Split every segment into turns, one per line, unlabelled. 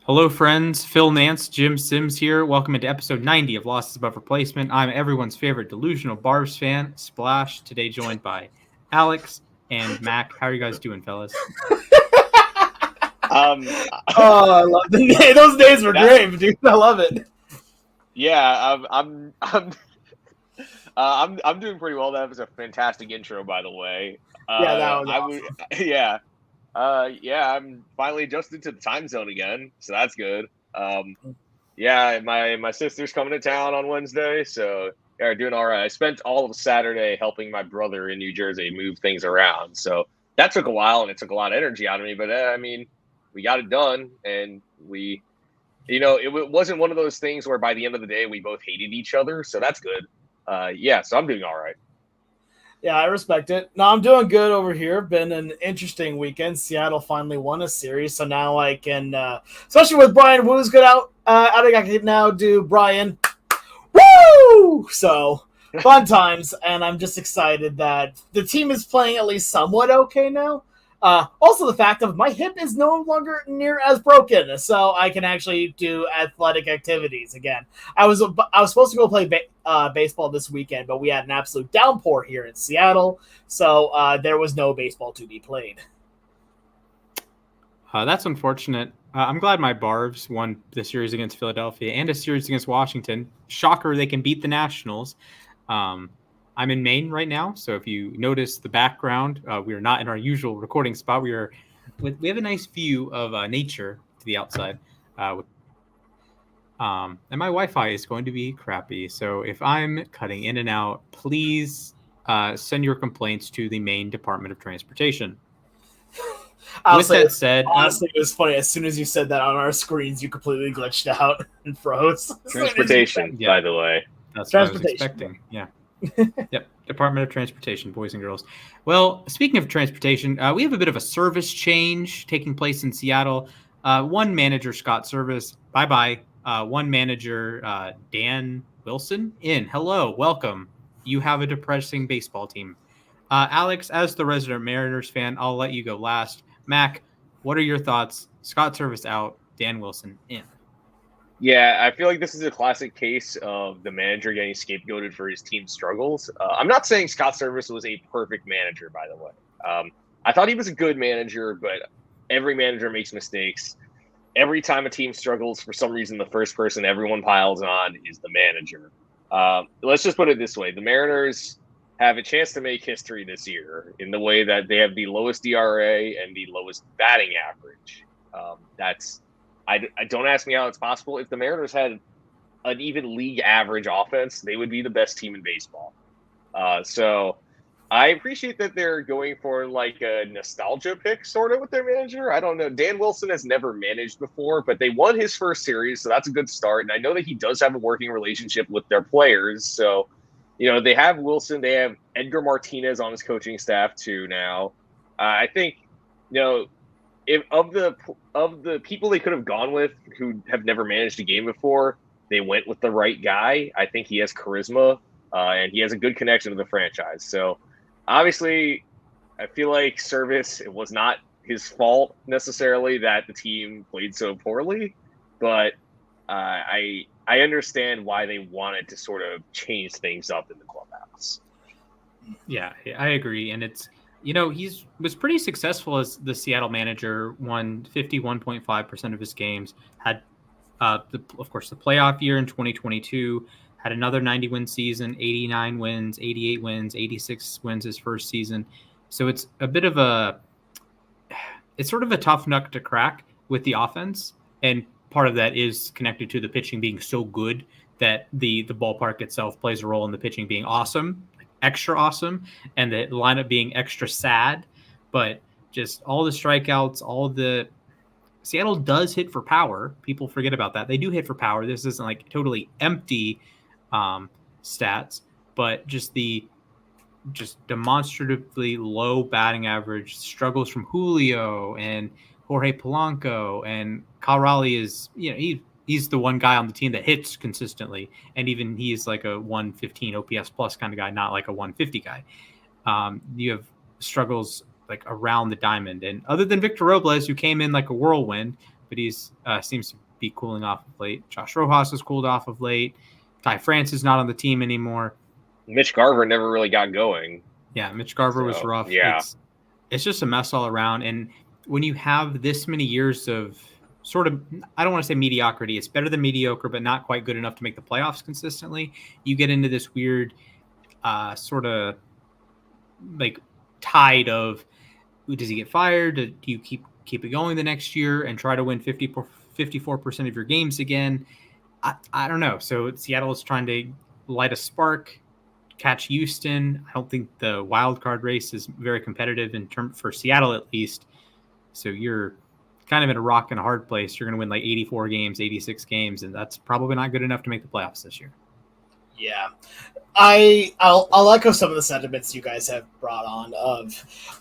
Hello, friends. Phil Nance, Jim Sims here. Welcome into episode 90 of Losses Above Replacement. I'm everyone's favorite delusional Barbs fan, Splash. Today joined by Alex and Mac. How are you guys doing, fellas?
I love those days were great, dude. I love it.
Yeah, I'm doing pretty well. That was a fantastic intro, by the way.
Yeah, that was awesome.
I'm finally adjusted to the time zone again, so that's good. My sister's coming to town on Wednesday, so yeah, doing all right. I spent all of Saturday helping my brother in New Jersey move things around, so that took a while and it took a lot of energy out of me. But we got it done, and it wasn't one of those things where by the end of the day we both hated each other, so that's good. So I'm doing all right.
Yeah, I respect it. No, I'm doing good over here. Been an interesting weekend. Seattle finally won a series, so now I can, especially with Brian Woo's good out, I think I can now do Brian Woo! So, fun times, and I'm just excited that the team is playing at least somewhat okay now. Also, the fact of my hip is no longer near as broken, so I can actually do athletic activities again. I was supposed to go play baseball this weekend, but we had an absolute downpour here in Seattle, so there was no baseball to be played.
That's unfortunate. I'm glad my Barbs won the series against Philadelphia and a series against Washington. Shocker, they can beat the Nationals. I'm in Maine right now, so if you notice the background, we are not in our usual recording spot. We have a nice view of nature to the outside, and my Wi-Fi is going to be crappy. So if I'm cutting in and out, please send your complaints to the Maine Department of Transportation. With that said,
honestly, it was funny. As soon as you said that on our screens, you completely glitched out and froze.
Transportation, by the way.
That's what I was expecting. Yeah. Yep, Department of Transportation, boys and girls. Well, speaking of transportation, we have a bit of a service change taking place in Seattle. One manager, Scott Servais, bye-bye. One manager, Dan Wilson, in. Hello, welcome. You have a depressing baseball team. Alex, as the resident Mariners fan, I'll let you go last. Mac, what are your thoughts? Scott Servais out, Dan Wilson in.
Yeah, I feel like this is a classic case of the manager getting scapegoated for his team's struggles. I'm not saying Scott Servais was a perfect manager, by the way. I thought he was a good manager, but every manager makes mistakes. Every time a team struggles, for some reason, the first person everyone piles on is the manager. Let's just put it this way. The Mariners have a chance to make history this year in the way that they have the lowest ERA and the lowest batting average. I don't ask me how it's possible. If the Mariners had an even league average offense, they would be the best team in baseball. So I appreciate that they're going for like a nostalgia pick sort of with their manager. I don't know. Dan Wilson has never managed before, but they won his first series, so that's a good start. And I know that he does have a working relationship with their players. So, they have Wilson. They have Edgar Martinez on his coaching staff too now. I think, if of the people they could have gone with who have never managed a game before, they went with the right guy. I think he has charisma, and he has a good connection to the franchise. So, obviously, I feel like Servais, it was not his fault necessarily that the team played so poorly, but I understand why they wanted to sort of change things up in the clubhouse.
Yeah, I agree, and it's. He was pretty successful as the Seattle manager, won 51.5% of his games, had, of course, the playoff year in 2022, had another 90-win season, 89 wins, 88 wins, 86 wins his first season. So it's sort of a tough nut to crack with the offense, and part of that is connected to the pitching being so good that the ballpark itself plays a role in the pitching being awesome. Extra awesome, and the lineup being extra sad, but just all the strikeouts, Seattle does hit for power. People forget about that. They do hit for power. This isn't like totally empty stats, but just demonstratively low batting average, struggles from Julio and Jorge Polanco, and Kyle Raleigh is, he's the one guy on the team that hits consistently. And even he's like a 115 OPS plus kind of guy, not like a 150 guy. You have struggles like around the diamond. And other than Victor Robles, who came in like a whirlwind, but he's seems to be cooling off of late. Josh Rojas has cooled off of late. Ty France is not on the team anymore.
Mitch Garver never really got going.
Yeah, Mitch Garver was rough.
Yeah.
It's just a mess all around. And when you have this many years of sort of, I don't want to say mediocrity, it's better than mediocre, but not quite good enough to make the playoffs consistently, you get into this weird sort of like tide of, does he get fired? Do you keep it going the next year and try to win 54% of your games again? I don't know. So Seattle is trying to light a spark, catch Houston. I don't think the wild card race is very competitive for Seattle, at least. So you're kind of in a rock and a hard place. You're going to win like 84 games, 86 games, and that's probably not good enough to make the playoffs this year.
Yeah. I'll echo some of the sentiments you guys have brought on.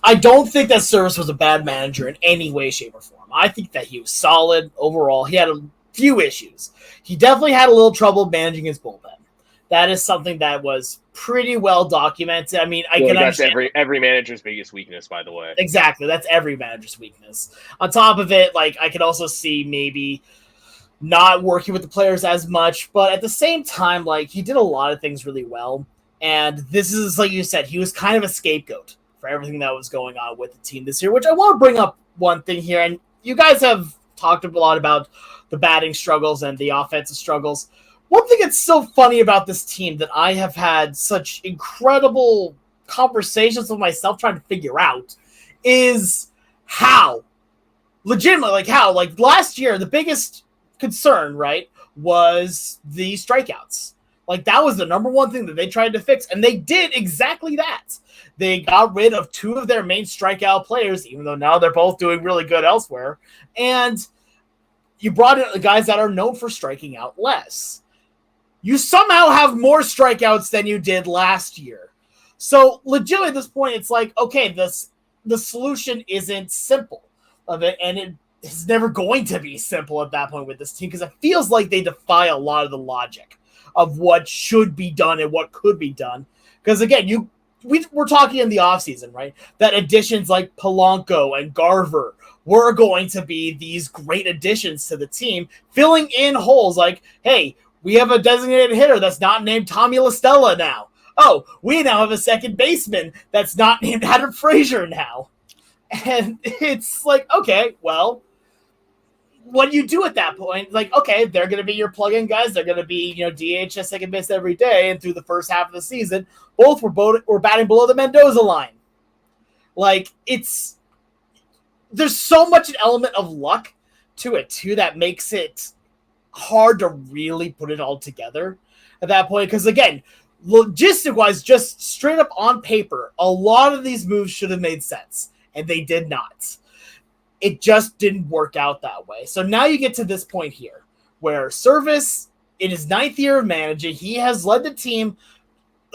I don't think that Servais was a bad manager in any way, shape, or form. I think that he was solid overall. He had a few issues. He definitely had a little trouble managing his bullpen. That is something that was pretty well documented. I mean, can understand.
That's every manager's biggest weakness, by the way.
Exactly. That's every manager's weakness. On top of it, like, I could also see maybe not working with the players as much, but at the same time, like, he did a lot of things really well. And this is, like you said, he was kind of a scapegoat for everything that was going on with the team this year, which I want to bring up one thing here. And you guys have talked a lot about the batting struggles and the offensive struggles. One thing that's so funny about this team that I have had such incredible conversations with myself trying to figure out is how. Legitimately, like how. Like last year, the biggest concern, right, was the strikeouts. Like that was the number one thing that they tried to fix, and they did exactly that. They got rid of two of their main strikeout players, even though now they're both doing really good elsewhere, and you brought in guys that are known for striking out less. You somehow have more strikeouts than you did last year. So legitimately at this point, it's like, okay, the solution isn't simple of it, and it is never going to be simple at that point with this team because it feels like they defy a lot of the logic of what should be done and what could be done. Because again, we're talking in the offseason, right? That additions like Polanco and Garver were going to be these great additions to the team, filling in holes like, hey, we have a designated hitter that's not named Tommy LaStella now. Oh, we now have a second baseman that's not named Adam Frazier now. And it's like, okay, well, what do you do at that point? Like, okay, they're going to be your plug-in guys. They're going to be, DH at second base every day. And through the first half of the season, both were batting below the Mendoza line. Like, there's so much an element of luck to it, too, that makes it hard to really put it all together at that point. Because, again, logistic-wise, just straight up on paper, a lot of these moves should have made sense. And they did not. It just didn't work out that way. So now you get to this point here where Servais, in his 9th year of managing, he has led the team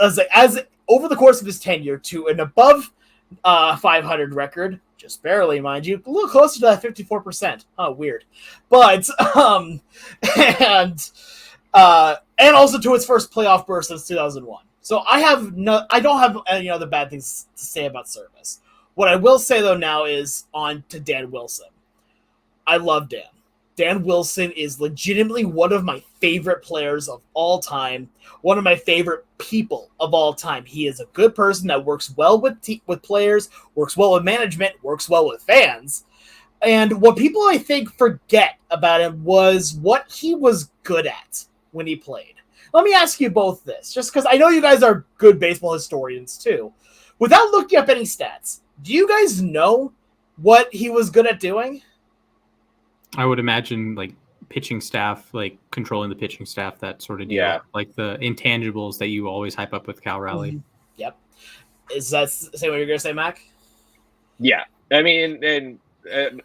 as over the course of his tenure to an above 500 record, just barely, mind you, a little closer to that 54%. Oh, weird. But and also to its first playoff burst since 2001. So I don't have any other bad things to say about Servais. What I will say, though, now is on to Dan Wilson. I love Dan. Dan Wilson is legitimately one of my favorite players of all time, one of my favorite people of all time. He is a good person that works well with players, works well with management, works well with fans. And what people, I think, forget about him was what he was good at when he played. Let me ask you both this, just because I know you guys are good baseball historians, too. Without looking up any stats, do you guys know what he was good at doing?
I would imagine like pitching staff, like controlling the pitching staff, that sort of deal.
Yeah.
Like the intangibles that you always hype up with Cal Raleigh.
Mm-hmm. Yep. Is that the same what you're going to say, Mac?
Yeah. I mean, and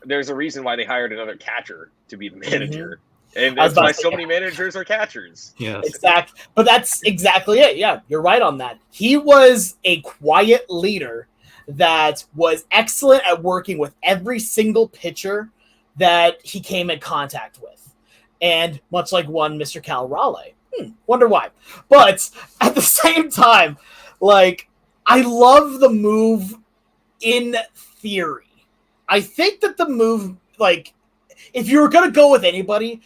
there's a reason why they hired another catcher to be the manager. Mm-hmm. And that's why so many managers are catchers.
Yes.
Exactly. But that's exactly it. Yeah, you're right on that. He was a quiet leader that was excellent at working with every single pitcher that he came in contact with. And much like one Mr. Cal Raleigh. Wonder why. But at the same time, like, I love the move in theory. I think that the move, like, if you were going to go with anybody,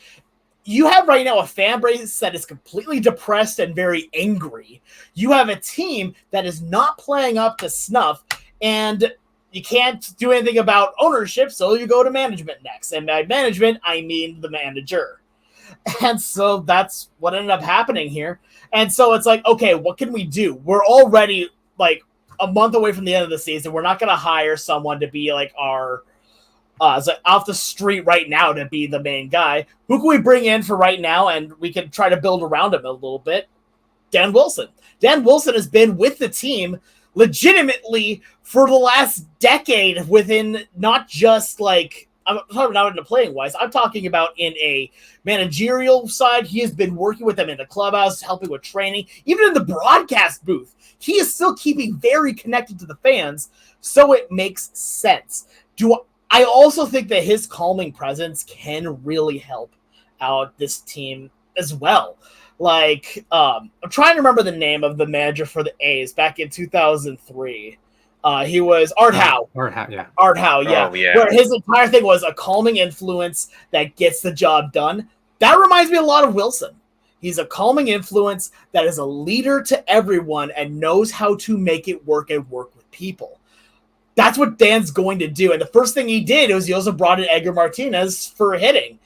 you have right now a fan base that is completely depressed and very angry. You have a team that is not playing up to snuff, and you can't do anything about ownership, so you go to management next. And by management, I mean the manager. And so that's what ended up happening here. And so it's like, okay, what can we do? We're already like a month away from the end of the season. We're not going to hire someone to be like our off the street right now to be the main guy. Who can we bring in for right now? And we can try to build around him a little bit. Dan Wilson. Dan Wilson has been with the team legitimately for the last decade within not just like, I'm talking about in the playing wise, I'm talking about in a managerial side. He has been working with them in the clubhouse, helping with training, even in the broadcast booth. He is still keeping very connected to the fans, so it makes sense. I also think that his calming presence can really help out this team as well. Like, I'm trying to remember the name of the manager for the A's back in 2003. He was Art Howe.
Art Howe, yeah.
Art Howe, yeah.
Oh, yeah.
Where his entire thing was a calming influence that gets the job done. That reminds me a lot of Wilson. He's a calming influence that is a leader to everyone and knows how to make it work and work with people. That's what Dan's going to do. And the first thing he did was he also brought in Edgar Martinez for hitting.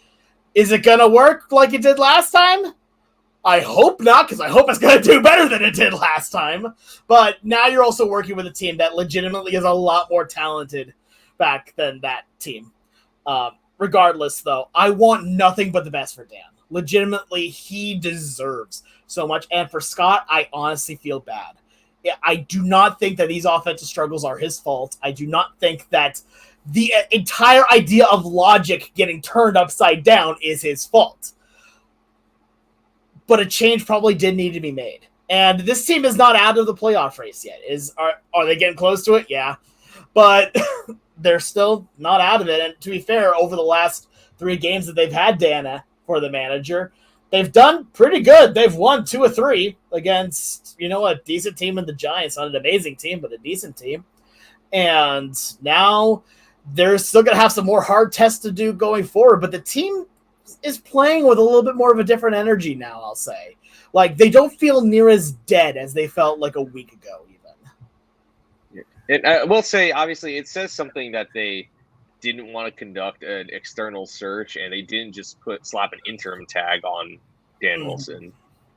Is it going to work like it did last time? I hope not, because I hope it's going to do better than it did last time. But now you're also working with a team that legitimately is a lot more talented back than that team. Regardless, though, I want nothing but the best for Dan. Legitimately, he deserves so much. And for Scott, I honestly feel bad. I do not think that these offensive struggles are his fault. I do not think that the entire idea of logic getting turned upside down is his fault. But a change probably did need to be made. And this team is not out of the playoff race yet. Are they getting close to it? Yeah. But they're still not out of it. And to be fair, over the last 3 games that they've had Dana for the manager, they've done pretty good. They've won 2 or 3 against, a decent team in the Giants. Not an amazing team, but a decent team. And now they're still going to have some more hard tests to do going forward. But the team is playing with a little bit more of a different energy now, I'll say. Like, they don't feel near as dead as they felt like a week ago, even.
And I will say, obviously, it says something that they didn't want to conduct an external search, and they didn't just slap an interim tag on Dan Wilson.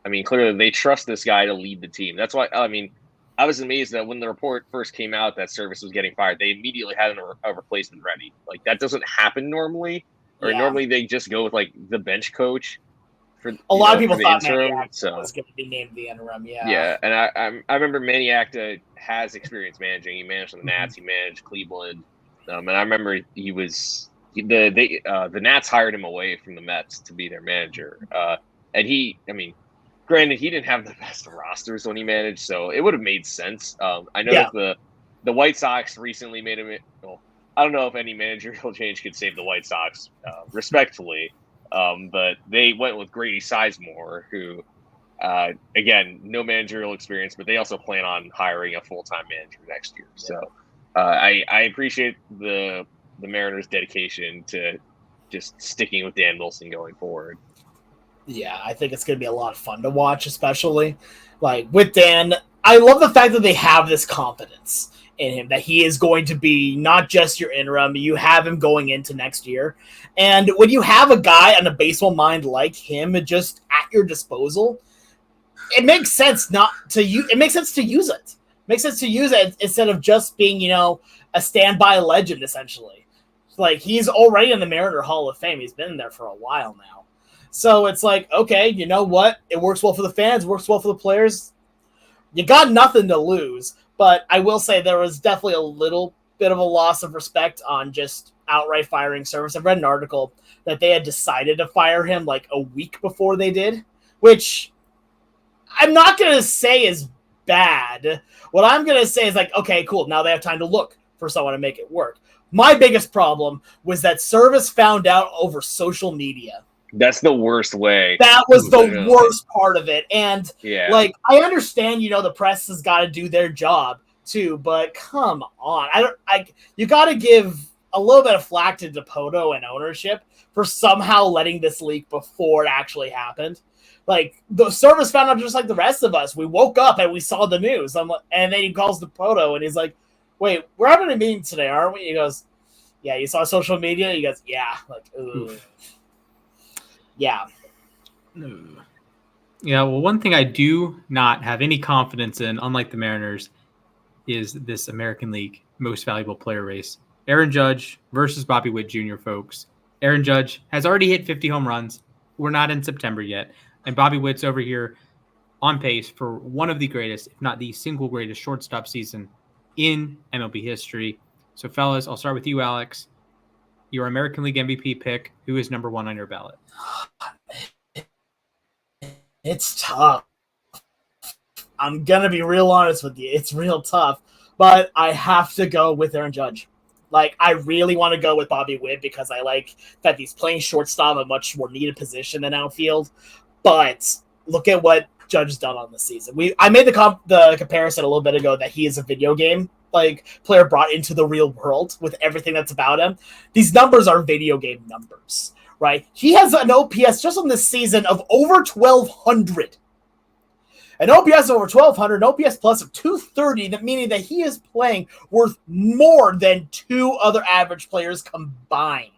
I mean, clearly they trust this guy to lead the team. That's why, I was amazed that when the report first came out that Servais was getting fired, they immediately had a replacement ready. Like, that doesn't happen normally. Or normally they just go with, like, the bench coach. For
a lot of people thought
Maniac
was going to be named the interim, yeah.
Yeah, and I remember Maniac has experience managing. He managed the Nats, he managed Cleveland. And I remember the Nats hired him away from the Mets to be their manager. And granted, he didn't have the best rosters when he managed, so it would have made sense. I know that the White Sox recently made him. Well, I don't know if any managerial change could save the White Sox, respectfully, but they went with Grady Sizemore, who, again, no managerial experience, but they also plan on hiring a full-time manager next year. So I appreciate the Mariners' dedication to just sticking with Dan Wilson going forward.
Yeah, I think it's going to be a lot of fun to watch, especially like with Dan. I love the fact that they have this confidence in him, that he is going to be not just your interim, you have him going into next year. And when you have a guy on a baseball mind like him just at your disposal, it makes sense it makes sense to use it. It makes sense to use it instead of just being, a standby legend, essentially. Like, he's already in the Mariner Hall of Fame. He's been in there for a while now. So it's like, okay, you know what? It works well for the fans, works well for the players. You got nothing to lose. But I will say there was definitely a little bit of a loss of respect on just outright firing Servais. I've read an article that they had decided to fire him like a week before they did, which I'm not going to say is bad. What I'm going to say is like, okay, cool. Now they have time to look for someone to make it work. My biggest problem was that Servais found out over social media.
That's the worst way.
That was the worst part of it. And like, I understand, the press has got to do their job too, but come on. You got to give a little bit of flack to Dipoto and ownership for somehow letting this leak before it actually happened. Like, the Servais found out just like the rest of us. We woke up and we saw the news. And then he calls Dipoto and he's like, wait, we're having a meeting today, aren't we? He goes, yeah, you saw social media? He goes, yeah. Like, ugh. Yeah.
Yeah, well, one thing I do not have any confidence in, unlike the Mariners, is this American League most valuable player race. Aaron Judge versus Bobby Witt Jr., folks. Aaron Judge has already hit 50 home runs. We're not in September yet. And Bobby Witt's over here on pace for one of the greatest, if not the single greatest shortstop season in MLB history. So, fellas, I'll start with you, Alex. Your American League MVP pick. Who is number one on your ballot?
It's tough. I'm going to be real honest with you. It's real tough. But I have to go with Aaron Judge. Like, I really want to go with Bobby Witt because I like that he's playing shortstop, a much more needed position than outfield. But look at what Judge has done on the season. I made the comparison a little bit ago that he is a video game player brought into the real world with everything that's about him. These numbers are video game numbers, right? He has an OPS just on this season of over 1,200. An OPS over 1,200, an OPS plus of 230, meaning that he is playing worth more than two other average players combined.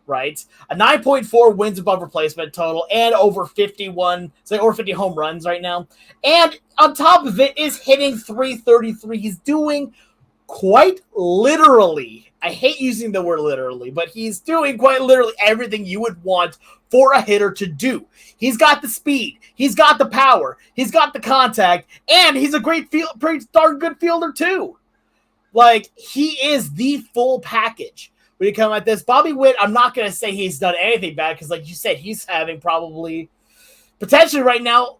Right, a 9.4 wins above replacement total, and over 50 home runs right now. And on top of it is hitting 333. He's doing quite literally, I hate using the word literally, but he's doing quite literally everything you would want for a hitter to do. He's got the speed, he's got the power, he's got the contact, and he's a pretty darn good fielder too. Like, he is the full package. When you come at this, Bobby Witt, I'm not going to say he's done anything bad because, like you said, he's having potentially right now,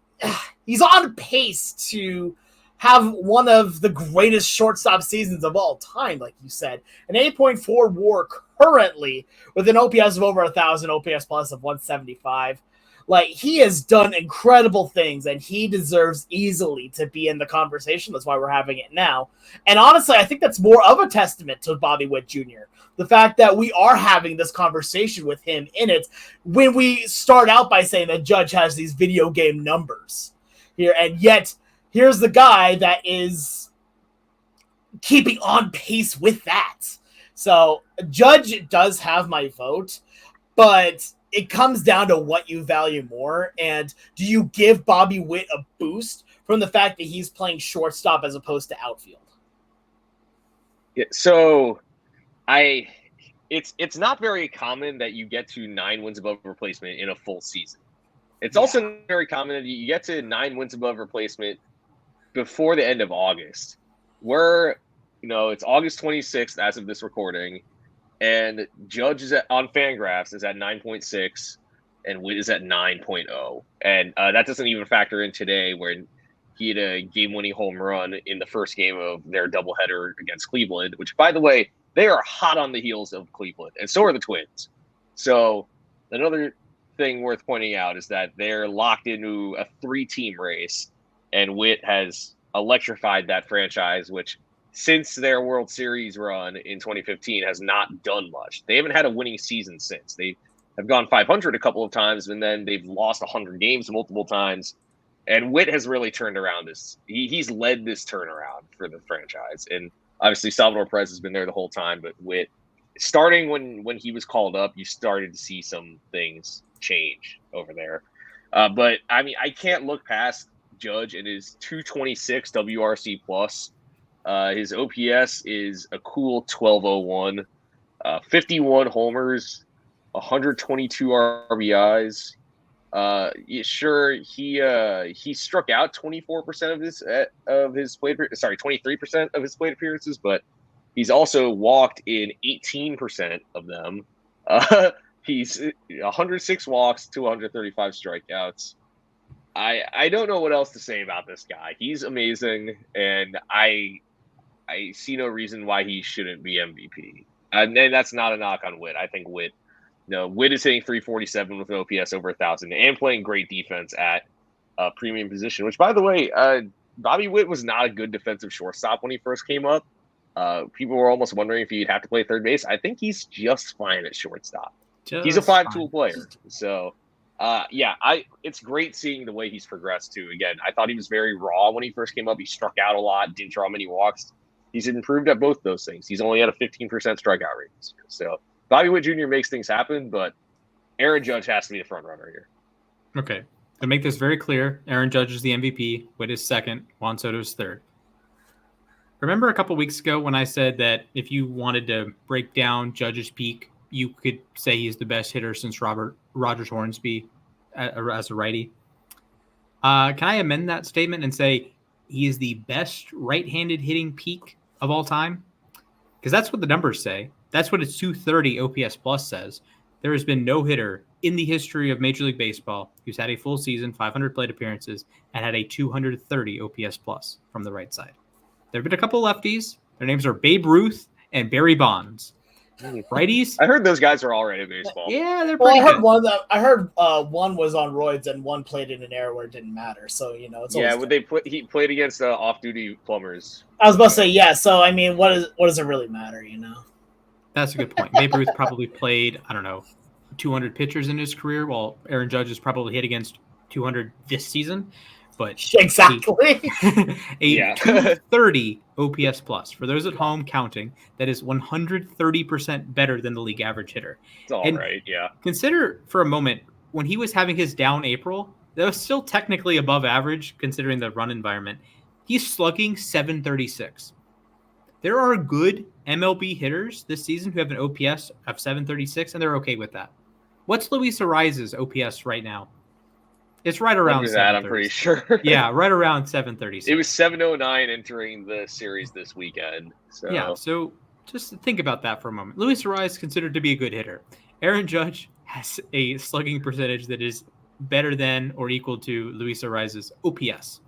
he's on pace to have one of the greatest shortstop seasons of all time, like you said. An 8.4 WAR currently with an OPS of over 1,000, OPS plus of 175. Like, he has done incredible things, and he deserves easily to be in the conversation. That's why we're having it now. And honestly, I think that's more of a testament to Bobby Witt Jr. The fact that we are having this conversation with him in it when we start out by saying that Judge has these video game numbers here, and yet here's the guy that is keeping on pace with that. So Judge does have my vote, but it comes down to what you value more. And do you give Bobby Witt a boost from the fact that he's playing shortstop as opposed to outfield?
Yeah, so it's not very common that you get to 9 wins above replacement in a full season. It's also very common that you get to 9 wins above replacement before the end of August. It's August 26th as of this recording, and Judge is on Fangraphs is at 9.6, and Witt is at 9.0. And that doesn't even factor in today where he had a game-winning home run in the first game of their doubleheader against Cleveland, which, by the way, they are hot on the heels of Cleveland, and so are the Twins. So another thing worth pointing out is that they're locked into a 3-team race, and Witt has electrified that franchise, which since their World Series run in 2015 has not done much. They haven't had a winning season since. They have gone 500 a couple of times, and then they've lost 100 games multiple times. And Witt has really turned around this. He's led this turnaround for the franchise. And obviously Salvador Perez has been there the whole time, but Witt, starting when he was called up, you started to see some things change over there. But I mean, I can't look past Judge and his 226 WRC plus. His OPS is a cool 1201, 51 homers, 122 RBIs. He struck out 24% of his plate. Sorry, 23% of his plate appearances, but he's also walked in 18% of them. He's 106 walks to 135 strikeouts. I don't know what else to say about this guy. He's amazing, and I see no reason why he shouldn't be MVP. And that's not a knock on Witt. I think Witt is hitting 347 with an OPS over 1,000 and playing great defense at a premium position, which, by the way, Bobby Witt was not a good defensive shortstop when he first came up. People were almost wondering if he'd have to play third base. I think he's just fine at shortstop. He's a
Just
5-tool
fine.
player. So, it's great seeing the way he's progressed too. Again, I thought he was very raw when he first came up. He struck out a lot, didn't draw many walks. He's improved at both those things. He's only at a 15% strikeout rate this year. So Bobby Witt Jr. makes things happen, but Aaron Judge has to be the front runner here.
Okay. To make this very clear, Aaron Judge is the MVP, Witt is second, Juan Soto is third. Remember a couple weeks ago when I said that if you wanted to break down Judge's peak, you could say he's the best hitter since Rogers Hornsby as a righty? Can I amend that statement and say he is the best right-handed hitting peak of all time? Because that's what the numbers say. That's what its 230 OPS plus says. There has been no hitter in the history of Major League Baseball who's had a full season, 500 plate appearances, and had a 230 OPS plus from the right side. There have been a couple lefties. Their names are Babe Ruth and Barry Bonds. Righties?
I heard those guys are already in baseball.
Yeah, they're
Well,
pretty
I heard
good.
one was on roids and one played in an era where it didn't matter. So it's
Yeah,
always
he played against off-duty plumbers.
I was about to say So I mean, what does it really matter?
That's a good point. Babe Ruth probably played, 200 pitchers in his career, while Aaron Judge has probably hit against 200 this season. But
Exactly.
a 230 OPS plus. For those at home counting, that is 130% better than the league average hitter.
It's all right, yeah.
Consider for a moment, when he was having his down April, that was still technically above average considering the run environment. He's slugging 736. There are good MLB hitters this season who have an OPS of 736, and they're okay with that. What's Luis Ariza's OPS right now? It's right around
that, I'm pretty sure.
Yeah, right around 736.
It was 709 entering the series this weekend. So.
Yeah, so just think about that for a moment. Luis Ariza is considered to be a good hitter. Aaron Judge has a slugging percentage that is better than or equal to Luis Ariza's OPS.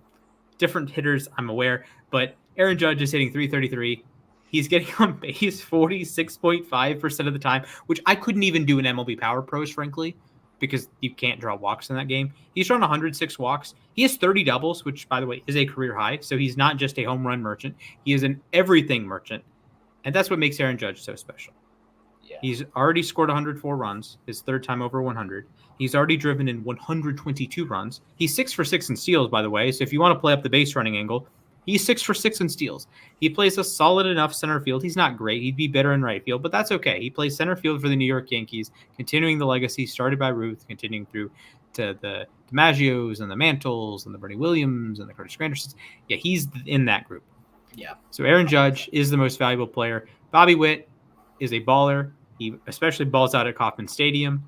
Different hitters, I'm aware, but Aaron Judge is hitting 333. He's getting on base 46.5% of the time, which I couldn't even do in MLB Power Pros, frankly, because you can't draw walks in that game. He's drawn 106 walks. He has 30 doubles, which, by the way, is a career high. So he's not just a home run merchant. He is an everything merchant. And that's what makes Aaron Judge so special. Yeah. He's already scored 104 runs, his third time over 100. He's already driven in 122 runs. He's 6 for 6 in steals, by the way. So if you want to play up the base running angle, he's 6 for 6 in steals. He plays a solid enough center field. He's not great. He'd be better in right field, but that's okay. He plays center field for the New York Yankees, continuing the legacy started by Ruth, continuing through to the DiMaggios and the Mantles and the Bernie Williams and the Curtis Grandersons. Yeah, he's in that group.
Yeah.
So Aaron Judge is the most valuable player. Bobby Witt is a baller. He especially balls out at Kauffman Stadium,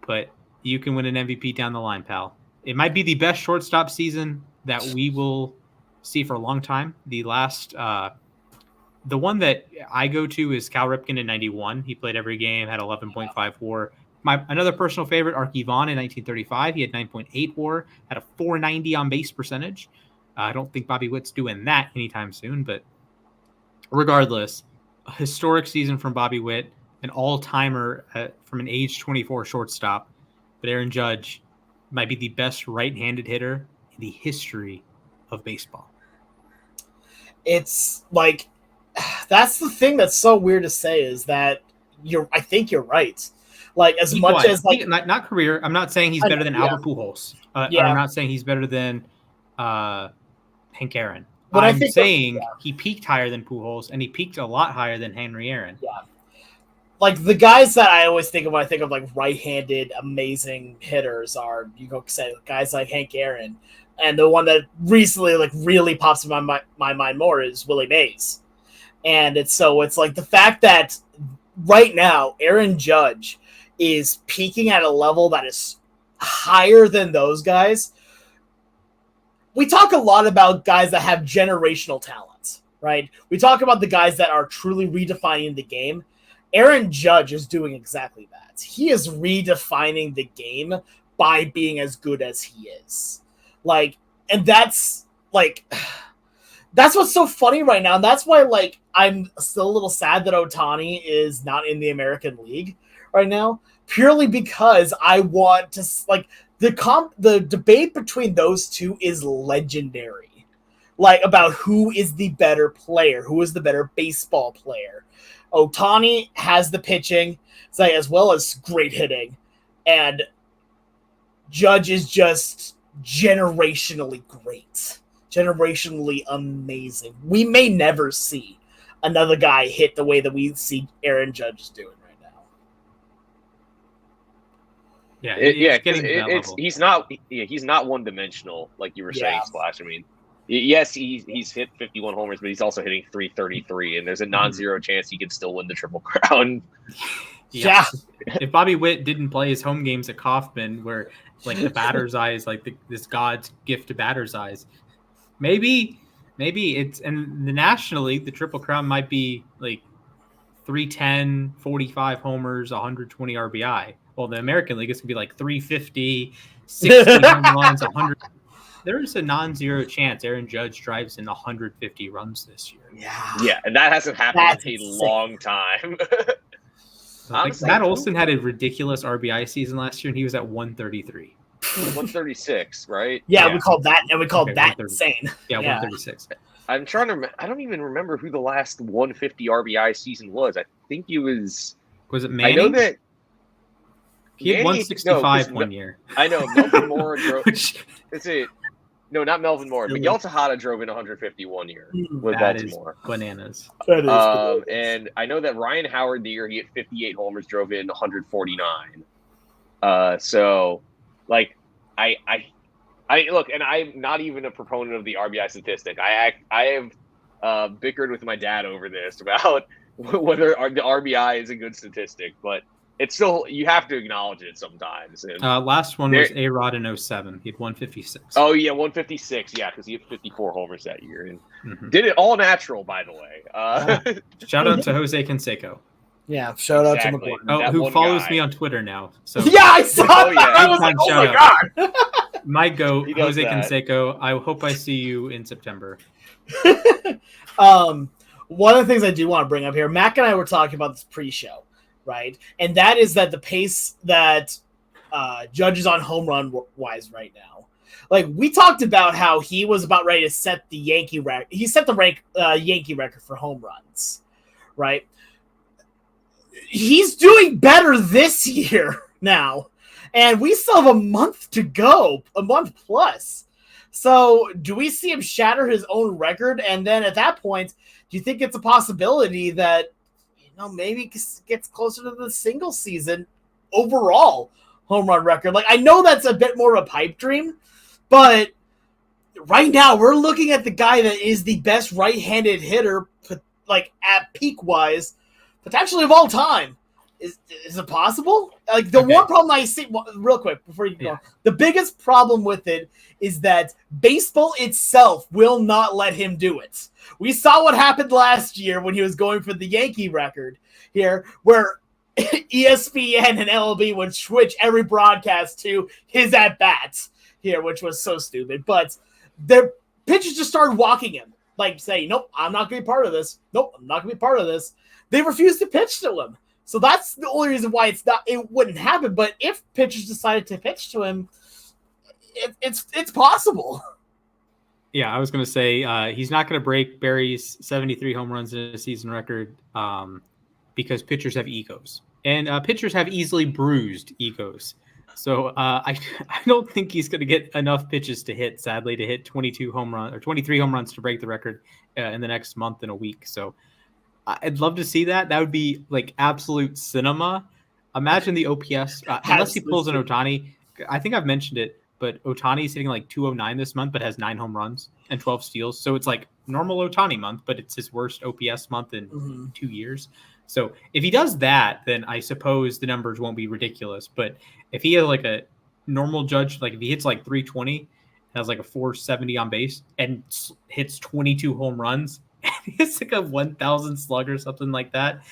but you can win an MVP down the line, pal. It might be the best shortstop season that we will see for a long time. The last, the one that I go to is Cal Ripken in 91. He played every game, had 11.5 WAR. Another personal favorite, Archie Vaughn in 1935. He had 9.8 WAR, had a 490 on base percentage. I don't think Bobby Witt's doing that anytime soon, but regardless, a historic season from Bobby Witt, an all-timer from an age 24 shortstop. But Aaron Judge might be the best right-handed hitter in the history of baseball.
It's like, that's the thing that's so weird to say is that I think you're right. Like as much as like
not career. I'm not saying he's better than Albert Pujols. I'm not saying he's better than Hank Aaron. But I'm saying he peaked higher than Pujols and he peaked a lot higher than Henry Aaron.
Yeah. Like the guys that I always think of when I think of like right-handed amazing hitters are, you go say guys like Hank Aaron, and the one that recently like really pops in my mind more is Willie Mays. And it's like the fact that right now Aaron Judge is peaking at a level that is higher than those guys. We talk a lot about guys that have generational talents, right? We talk about the guys that are truly redefining the game. Aaron Judge is doing exactly that. He is redefining the game by being as good as he is. Like, and that's what's so funny right now. And that's why, like, I'm still a little sad that Ohtani is not in the American League right now, purely because I want to, like, the debate between those two is legendary, like about who is the better player, who is the better baseball player. Ohtani has the pitching, as well as great hitting, and Judge is just generationally great, generationally amazing. We may never see another guy hit the way that we see Aaron Judge is doing right now.
Yeah,
he's not one dimensional like you were saying, Splash. I mean, yes, he's hit 51 homers, but he's also hitting 333, and there's a non-zero chance he could still win the Triple Crown.
Yeah.
If Bobby Witt didn't play his home games at Kauffman, where like the batter's eye is like this God's gift to batter's eyes, maybe it's, and the National League, the Triple Crown might be like 310, 45 homers, 120 RBI. Well, the American League, it's going to be like 350, 60 home runs, 100. There's a non-zero chance Aaron Judge drives in 150 runs this year.
Yeah, and that hasn't happened in a long time.
Matt Olson had a ridiculous RBI season last year, and he was at 133.
136, right?
Yeah, we called that insane.
Yeah, 136.
I'm trying to. I don't even remember who the last 150 RBI season was. I think he was.
Was it Manning?
I know that
he had 165 one year.
I know Melvin Moore drove. Is it? No, not Melvin Moore. Miguel Tejada drove in 151 year with Baltimore.
Bananas.
That is
and I know that Ryan Howard, the year he hit 58 homers, drove in 149. So, like, I look, and I'm not even a proponent of the RBI statistic. I have bickered with my dad over this about whether the RBI is a good statistic, but it's still, you have to acknowledge it sometimes. And
last one was A-Rod in 07. He had 156.
Oh, yeah, 156. Yeah, because he had 54 homers that year. And did it all natural, by the way.
Shout out to Jose Canseco.
Yeah, shout out to McGuire.
Who follows me on Twitter now. So
yeah, I saw that. I was like, oh my God.
My goat, Jose Canseco. I hope I see you in September.
One of the things I do want to bring up here, Mac and I were talking about this pre-show, right? And that is that the pace that Judge is on home run wise right now. Like, we talked about how he was about ready to set the Yankee record. He set the Yankee record for home runs, right? He's doing better this year now. And we still have a month to go, a month plus. So do we see him shatter his own record? And then at that point, do you think it's a possibility that, maybe gets closer to the single season overall home run record? Like, I know that's a bit more of a pipe dream, but right now we're looking at the guy that is the best right-handed hitter, like at peak wise, potentially of all time. Is it possible? Like, the one problem I see, real quick before you go, the biggest problem with it is that baseball itself will not let him do it. We saw what happened last year when he was going for the Yankee record here, where ESPN and MLB would switch every broadcast to his at-bats here, which was so stupid. But the pitchers just started walking him, like saying, nope, I'm not going to be part of this. Nope, I'm not going to be part of this. They refused to pitch to him. So that's the only reason why it wouldn't happen. But if pitchers decided to pitch to him, it's possible.
Yeah, I was going to say he's not going to break Barry's 73 home runs in a season record because pitchers have egos. And pitchers have easily bruised egos. So I don't think he's going to get enough pitches to hit, sadly, to hit 22 home runs or 23 home runs to break the record in the next month and a week. So I'd love to see that. That would be like absolute cinema. Imagine the OPS, unless he pulls an Ohtani. I think I've mentioned it, but Ohtani's hitting like 209 this month, but has 9 home runs and 12 steals. So it's like normal Ohtani month, but it's his worst OPS month in 2 years. So if he does that, then I suppose the numbers won't be ridiculous. But if he has like a normal Judge, like if he hits like 320, has like a 470 on base and hits 22 home runs, and it's like a 1,000 slug or something like that,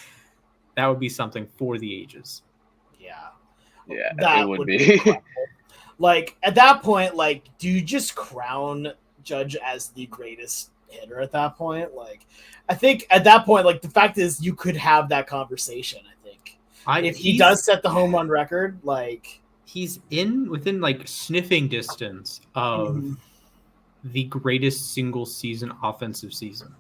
that would be something for the ages.
Yeah,
that
it would be.
Like, at that point, like, do you just crown Judge as the greatest hitter at that point? Like, I think at that point, like, the fact is you could have that conversation, I think. If he does set the home run record, like...
He's within, like, sniffing distance of the greatest single season offensive season.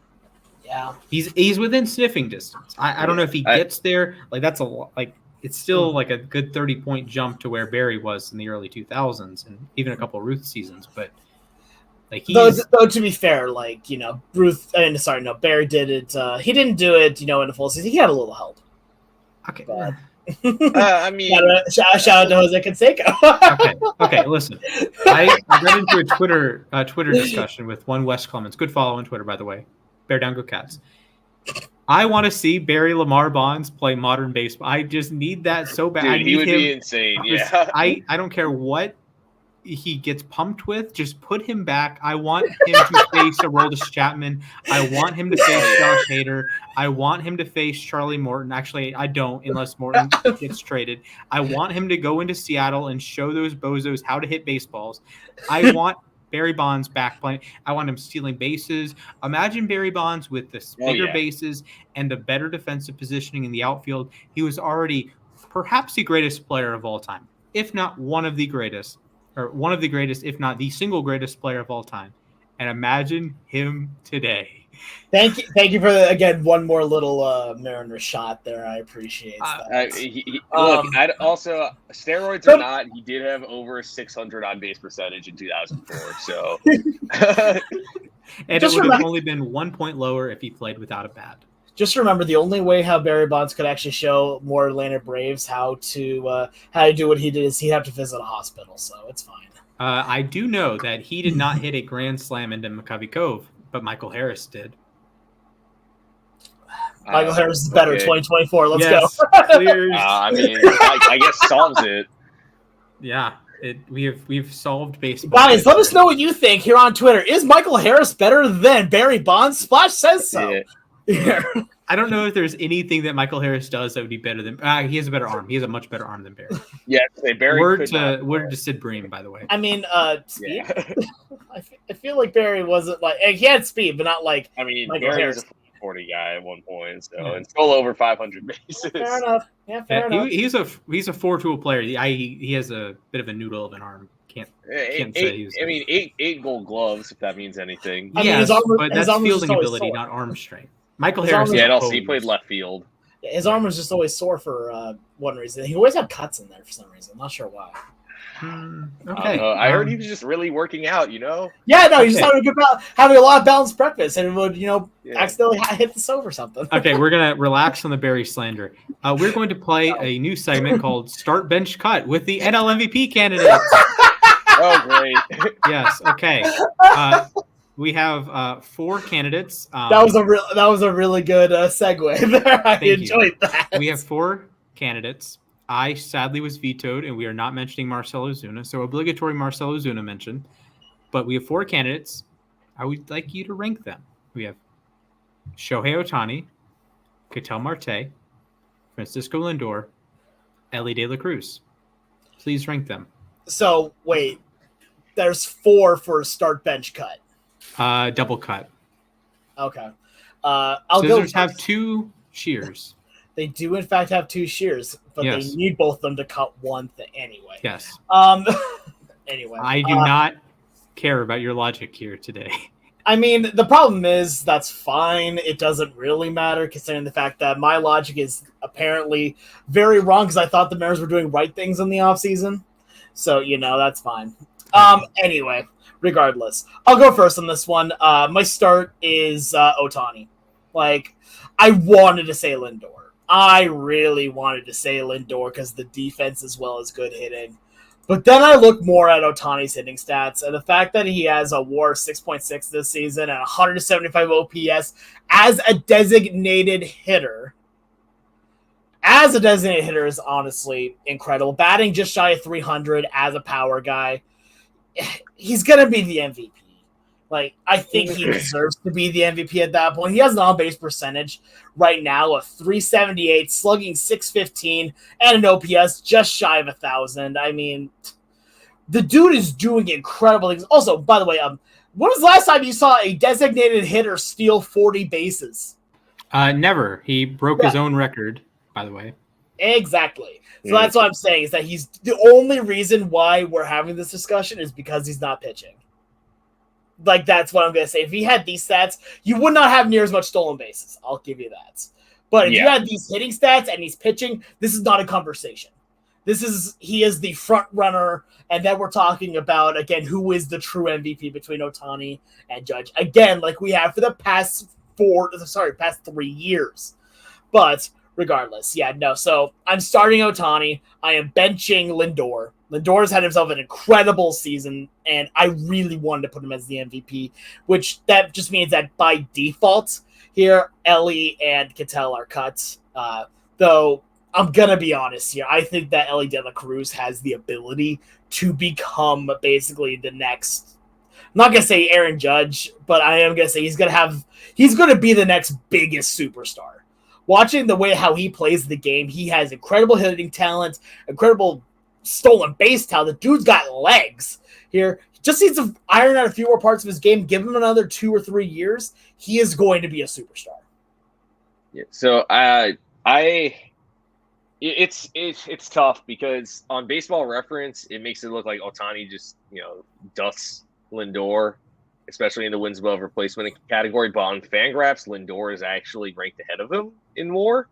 Yeah,
he's within sniffing distance. I don't know if he gets there. Like that's a lot. Like it's still like a good 30-point jump to where Barry was in the early 2000s and even a couple of Ruth seasons. But like
though to be fair, like Barry did it. He didn't do it, in the full season. He had a little help.
Okay.
But,
I mean,
shout out to Jose Canseco.
Okay. Listen, I got into a Twitter discussion with one Wes Clemens. Good follow on Twitter, by the way. Bear down, go Cats. I want to see Barry Lamar Bonds play modern baseball. I just need that so bad.
Dude,
I need
he would
him.
be insane. Yeah.
I don't care what he gets pumped with. Just put him back. I want him to face Aroldis Chapman. I want him to face Josh Hader. I want him to face Charlie Morton. Actually, I don't, unless Morton gets traded. I want him to go into Seattle and show those bozos how to hit baseballs. I want Barry Bonds back playing. I want him stealing bases. Imagine Barry Bonds with the bigger bases and the better defensive positioning in the outfield. He was already perhaps the greatest player of all time, if not one of the greatest, if not the single greatest player of all time. And imagine him today.
Thank you for again one more little Mariner shot there. I appreciate that.
Look, also steroids or not, he did have over 600 on base percentage in 2004. So,
and it would have only been 1 point lower if he played without a bat.
Just remember, the only way how Barry Bonds could actually show more Atlanta Braves how to do what he did is he'd have to visit a hospital. So it's fine.
I do know that he did not hit a grand slam into McCovey Cove, but Michael Harris did.
Michael Harris is better. 2024. Let's go.
I mean, I guess solves it.
Yeah, we've solved baseball.
Guys, let us know what you think here on Twitter. Is Michael Harris better than Barry Bonds? Splash says so.
Yeah. I don't know if there's anything that Michael Harris does that would be better than. He has a better arm. He has a much better arm than Barry.
Yeah, Barry.
Word to Sid Bream, by the way.
I mean, speed. I feel like Barry wasn't like he had speed, but not like.
I mean,
Michael
Barry
Harris.
was a 40 guy at one point, and still over 500 bases.
Fair enough. Yeah, fair enough.
He's a 4-tool player. He has a bit of a noodle of an arm. Can't say he's.
I mean, eight Gold Gloves, if that means anything.
Yes, but that's fielding ability, not arm strength. Michael Harris.
Yeah, and also he played left field.
Yeah, his arm was just always sore for one reason. He always had cuts in there for some reason. I'm not sure why.
Okay.
I heard he was just really working out,
Yeah, no, he's just having a lot of balanced breakfast, and it would, accidentally hit the stove or something.
Okay, we're gonna relax on the Barry slander. We're going to play a new segment called "Start Bench Cut" with the NL MVP candidates.
Oh, great!
Yes. Okay. We have 4 candidates.
That was a really good segue there. I enjoyed that.
We have 4 candidates. I sadly was vetoed, and we are not mentioning Marcell Ozuna, so obligatory Marcell Ozuna mention. But we have 4 candidates. I would like you to rank them. We have Shohei Ohtani, Ketel Marte, Francisco Lindor, Ellie De La Cruz. Please rank them.
So, wait. There's 4 for start bench cut.
Double cut.
Okay.
Scissors have 2 shears.
They do, in fact, have 2 shears, but they need both of them to cut one thing anyway.
Yes.
Anyway.
I do not care about your logic here today.
I mean, the problem is that's fine. It doesn't really matter, considering the fact that my logic is apparently very wrong because I thought the Mariners were doing right things in the offseason. So, that's fine. Anyway, regardless. I'll go first on this one. My start is Ohtani. Like, I wanted to say Lindor. I really wanted to say Lindor because the defense as well as good hitting. But then I look more at Ohtani's hitting stats, and the fact that he has a WAR 6.6 this season and 175 OPS as a designated hitter. As a designated hitter is honestly incredible. Batting just shy of 300 as a power guy. He's going to be the MVP. Like, I think he deserves to be the MVP at that point. He has an on-base percentage right now of 378, slugging 615, and an OPS just shy of 1,000. I mean, the dude is doing incredible things. Also, by the way, when was the last time you saw a designated hitter steal 40 bases?
Never. He broke his own record, by the way.
Exactly. So that's what I'm saying, is that he's the only reason why we're having this discussion is because he's not pitching. Like, that's what I'm going to say. If he had these stats, you would not have near as much stolen bases. I'll give you that. But if you had these hitting stats and he's pitching, this is not a conversation. He is the front runner, and then we're talking about, again, who is the true MVP between Ohtani and Judge. Again, like we have for the past 3 years. But regardless, so I'm starting Ohtani. I am benching Lindor. Lindor's had himself an incredible season, and I really wanted to put him as the MVP, which that just means that by default here, Ellie and Ketel are cut. Though I'm going to be honest here. I think that Ellie De La Cruz has the ability to become basically the next, I'm not going to say Aaron Judge, but I am going to say he's going to be the next biggest superstar. Watching the way how he plays the game, he has incredible hitting talent, incredible stolen base talent. The dude's got legs here. He just needs to iron out a few more parts of his game. Give him another 2 or 3 years. He is going to be a superstar.
Yeah. So it's tough because on Baseball Reference, it makes it look like Ohtani just, dusts Lindor, especially in the wins above replacement category. But on Fangraphs, Lindor is actually ranked ahead of him in WAR.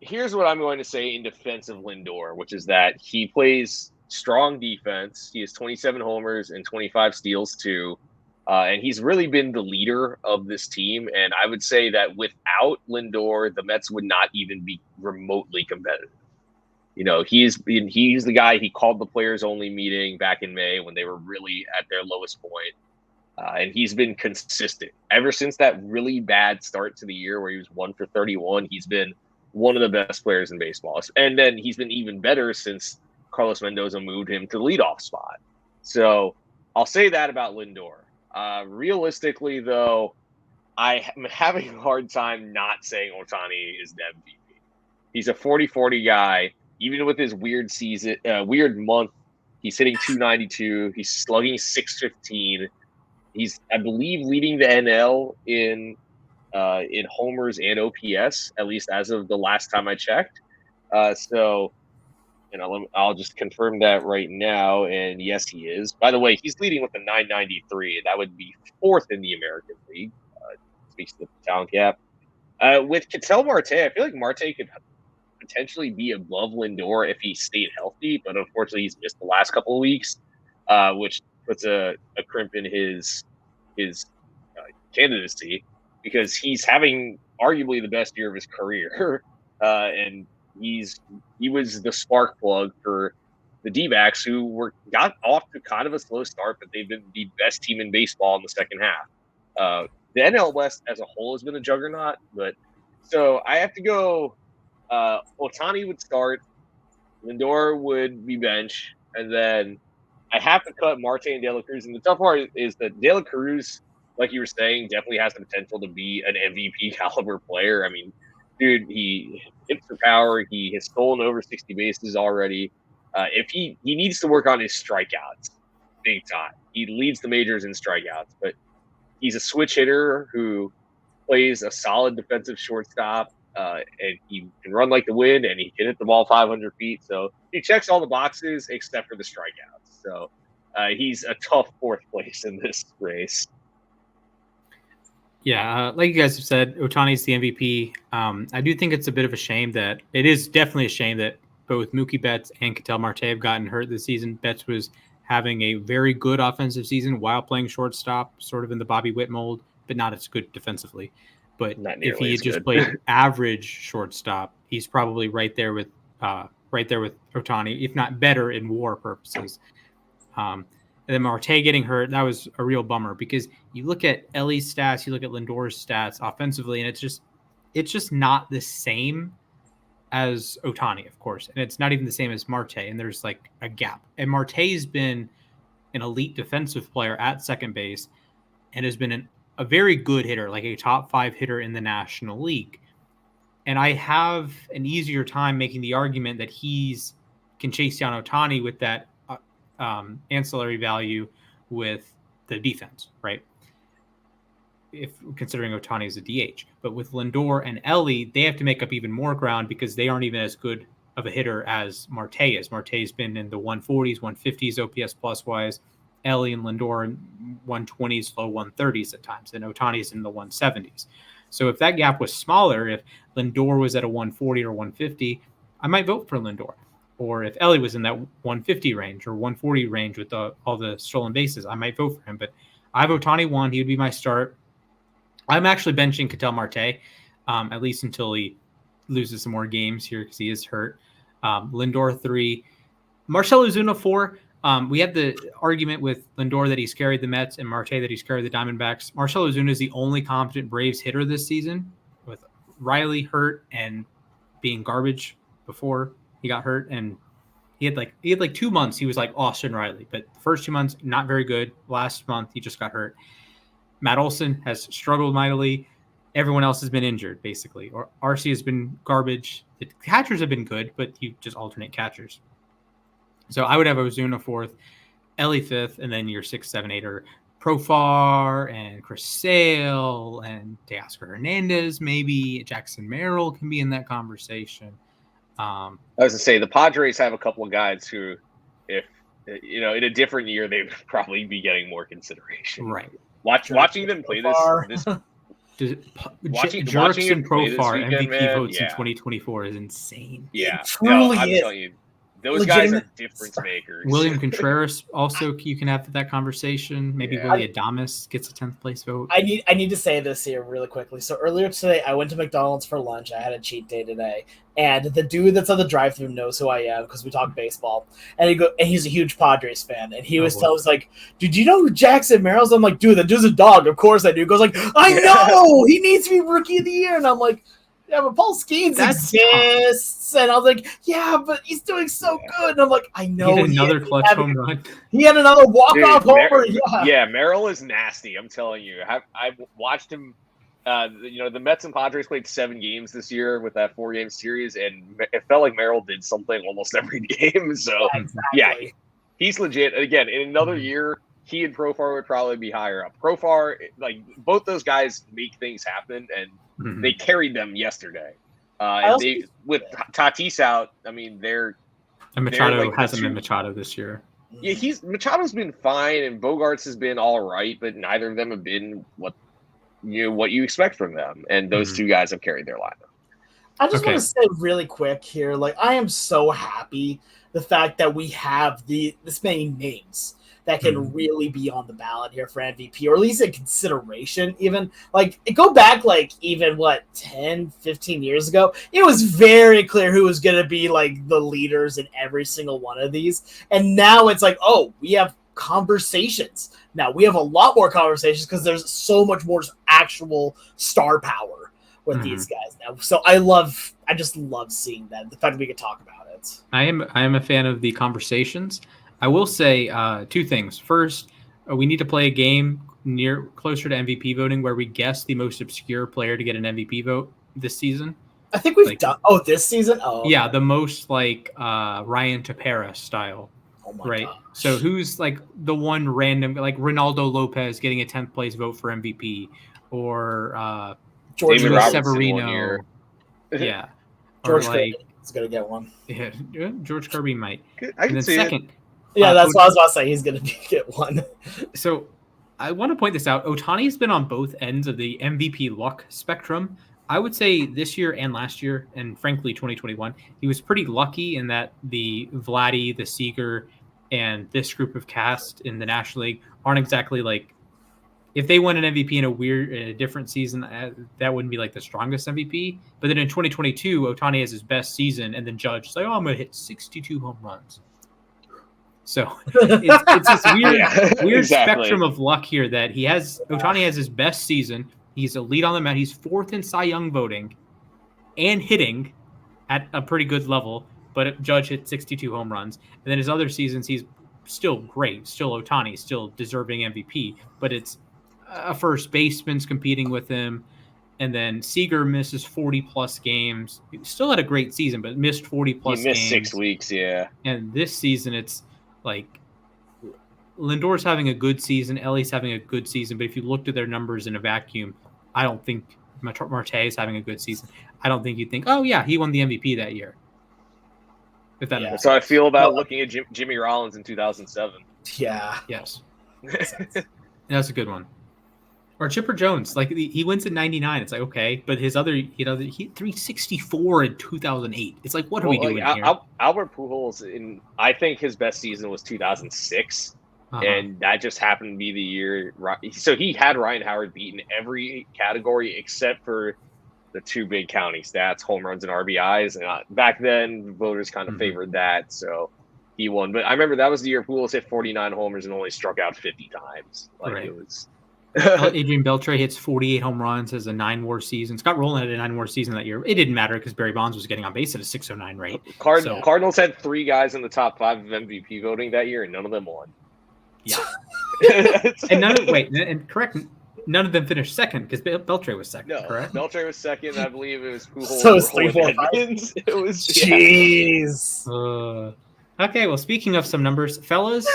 Here's what I'm going to say in defense of Lindor, which is that he plays strong defense. He has 27 homers and 25 steals too. And he's really been the leader of this team. And I would say that without Lindor, the Mets would not even be remotely competitive. He's the guy. He called the players only meeting back in May when they were really at their lowest point. And he's been consistent ever since that really bad start to the year where he was 1 for 31. He's been one of the best players in baseball. And then he's been even better since Carlos Mendoza moved him to the leadoff spot. So I'll say that about Lindor. Realistically, though, I am having a hard time not saying Ohtani is the MVP. He's a 40-40 guy. Even with his weird month, he's hitting 292. He's slugging 615. He's, I believe, leading the NL in homers and OPS, at least as of the last time I checked. So I'll just confirm that right now. And yes, he is. By the way, he's leading with a 993, and that would be 4th in the American League. Speaks to the talent gap. With Ketel Marte, I feel like Marte could potentially be above Lindor if he stayed healthy, but unfortunately he's missed the last couple of weeks, which puts a crimp in his candidacy because he's having arguably the best year of his career. And he was the spark plug for the D-backs who got off to kind of a slow start, but they've been the best team in baseball in the second half. The NL West as a whole has been a juggernaut, but so I have to go. Ohtani would start, Lindor would be bench, and then I have to cut Marte and De La Cruz. And the tough part is that De La Cruz, like you were saying, definitely has the potential to be an MVP caliber player. I mean, dude, he hits for power. He has stolen over 60 bases already. If he needs to work on his strikeouts big time. He leads the majors in strikeouts, but he's a switch hitter who plays a solid defensive shortstop. And he can run like the wind, and he can hit the ball 500 feet. So he checks all the boxes except for the strikeouts. So he's a tough 4th place in this race.
Yeah, like you guys have said, Ohtani's the MVP. I do think it's a bit of a shame that it is definitely a shame that both Mookie Betts and Ketel Marte have gotten hurt this season. Betts was having a very good offensive season while playing shortstop, sort of in the Bobby Witt mold, but not as good defensively. But if he had just played average shortstop, he's probably right there with Ohtani, if not better in WAR purposes. And then Marte getting hurt, that was a real bummer because you look at Ellie's stats, you look at Lindor's stats offensively, and it's just not the same as Ohtani, of course, and it's not even the same as Marte. And there's like a gap. And Marte's been an elite defensive player at second base, and has been a very good hitter, like a top 5 hitter in the National League. And I have an easier time making the argument that can chase down Ohtani with that ancillary value with the defense, right? If considering Ohtani is a DH. But with Lindor and Ellie, they have to make up even more ground because they aren't even as good of a hitter as Marte is. Marte's been in the 140s, 150s OPS plus wise, Ellie and Lindor in 120s, low 130s at times, and Ohtani's in the 170s. So if that gap was smaller, if Lindor was at a 140 or 150, I might vote for Lindor. Or if Ellie was in that 150 range or 140 range with all the stolen bases, I might vote for him. But I have Ohtani 1. He would be my start. I'm actually benching Ketel Marte, at least until he loses some more games here because he is hurt. Lindor 3. Marcell Ozuna 4. We have the argument with Lindor that he's carried the Mets and Marte that he's carried the Diamondbacks. Marcell Ozuna is the only competent Braves hitter this season, with Riley hurt and being garbage before he got hurt. And he had like 2 months. He was like Austin Riley, but the first 2 months, not very good. Last month, he just got hurt. Matt Olson has struggled mightily. Everyone else has been injured, basically. Or RC has been garbage. The catchers have been good, but you just alternate catchers. So I would have Ozuna 4th, Ellie 5th, and then your 6, 7, 8 are Profar and Chris Sale and Teoscar Hernandez. Maybe Jackson Merrill can be in that conversation.
I was to say the Padres have a couple of guys who, if in a different year, they would probably be getting more consideration.
Right.
Watching them play this watching
Jurickson Profar
weekend,
MVP
man,
votes in 2024 is insane.
Yeah,
truly
I'm
is.
telling you, those guys are difference makers.
William Contreras also, you can have that conversation. Maybe Willie Adames gets a 10th place vote.
I need to say this here really quickly. So earlier today, I went to McDonald's for lunch. I had a cheat day today, and the dude that's on the drive-thru knows who I am because we talk baseball. And he's a huge Padres fan, and he was telling us like, "Dude, you know who Jackson Merrill's?" I'm like, "Dude, that dude's a dog." Of course I do. He goes like, "I know he needs to be Rookie of the Year," and I'm like, "Yeah, but Paul Skeens exists," and I was like, "Yeah, but he's doing so good." And I'm like, "I know."
He had another clutch home run.
He had another walk-off homer.
Yeah, Merrill is nasty. I'm telling you. I've watched him. The Mets and Padres played 7 games this year with that 4-game series, and it felt like Merrill did something almost every game. So yeah, he's legit. Again, in another year, he and Profar would probably be higher up. Profar, like both those guys, make things happen, and they carried them yesterday. With Tatis out, I mean, and
Machado hasn't been Machado this year.
Yeah, Machado's been fine, and Bogarts has been all right, but neither of them have been what you expect from them. And those two guys have carried their lineup.
I just want to say really quick here, like I am so happy the fact that we have this many names that can really be on the ballot here for MVP, or at least a consideration. Even like go back like even 10, 15 years ago, it was very clear who was going to be like the leaders in every single one of these. And now it's like, oh, we have conversations. Now we have a lot more conversations because there's so much more actual star power with these guys now. So I just love seeing that. The fact that we could talk about it.
I am a fan of the conversations. I will say 2 things. First, we need to play a game closer to MVP voting where we guess the most obscure player to get an MVP vote this season.
I think we've done. Oh, this season. Oh,
yeah, the most like Ryan Tepera style.
Oh my
right.
gosh.
So who's like the one random like Ronaldo Lopez getting a 10th place vote for MVP, or
George
Severino? Yeah.
George Kirby is gonna get one.
Yeah, George Kirby might.
I can see second.
It. Yeah, that's what I was about to say. He's going to get one.
So I want to point this out. Ohtani's been on both ends of the MVP luck spectrum. I would say this year and last year, and frankly 2021, he was pretty lucky in that the Vladdy, the Seager, and this group of cast in the National League aren't exactly like, if they won an MVP in a different season, that wouldn't be like the strongest MVP. But then in 2022, Ohtani has his best season, and then Judge is like, I'm going to hit 62 home runs. So it's this weird spectrum of luck here that Ohtani has his best season. He's a lead on the mound. He's 4th in Cy Young voting and hitting at a pretty good level, but Judge hit 62 home runs. And then his other seasons, he's still great, still Ohtani, still deserving MVP, but it's a first baseman's competing with him. And then Seager misses 40-plus games. He still had a great season, but missed 40-plus games.
He missed 6 weeks, yeah.
And this season, it's like Lindor's having a good season. Ellie's having a good season. But if you looked at their numbers in a vacuum, I don't think Marte is having a good season. I don't think you'd think, oh, yeah, he won the MVP that year. If that
That's how I feel about looking at Jimmy Rollins in 2007.
Yeah.
Yes. That's a good one. Or Chipper Jones, like he wins in '99. It's like okay, but his other, he 364 in 2008. It's like what are we doing here?
Albert Pujols, I think his best season was 2006, and that just happened to be the year. So he had Ryan Howard beaten every category except for the two big counting stats, home runs and RBIs. And back then, voters kind of favored that, so he won. But I remember that was the year Pujols hit 49 homers and only struck out 50 times. Like it was.
Adrian Beltre hits 48 home runs as a 9-WAR season. Scott Rowland had a 9-WAR season that year. It didn't matter because Barry Bonds was getting on base at a 609 rate.
Cardinals had 3 guys in the top 5 of MVP voting that year, and none of them won.
Yeah. And none of them finished second because Beltre was second. No, correct?
Beltre was second. I believe it was Pujols.
So it was 3, 4, 5.
It was
jeez.
Okay, well, speaking of some numbers, fellas,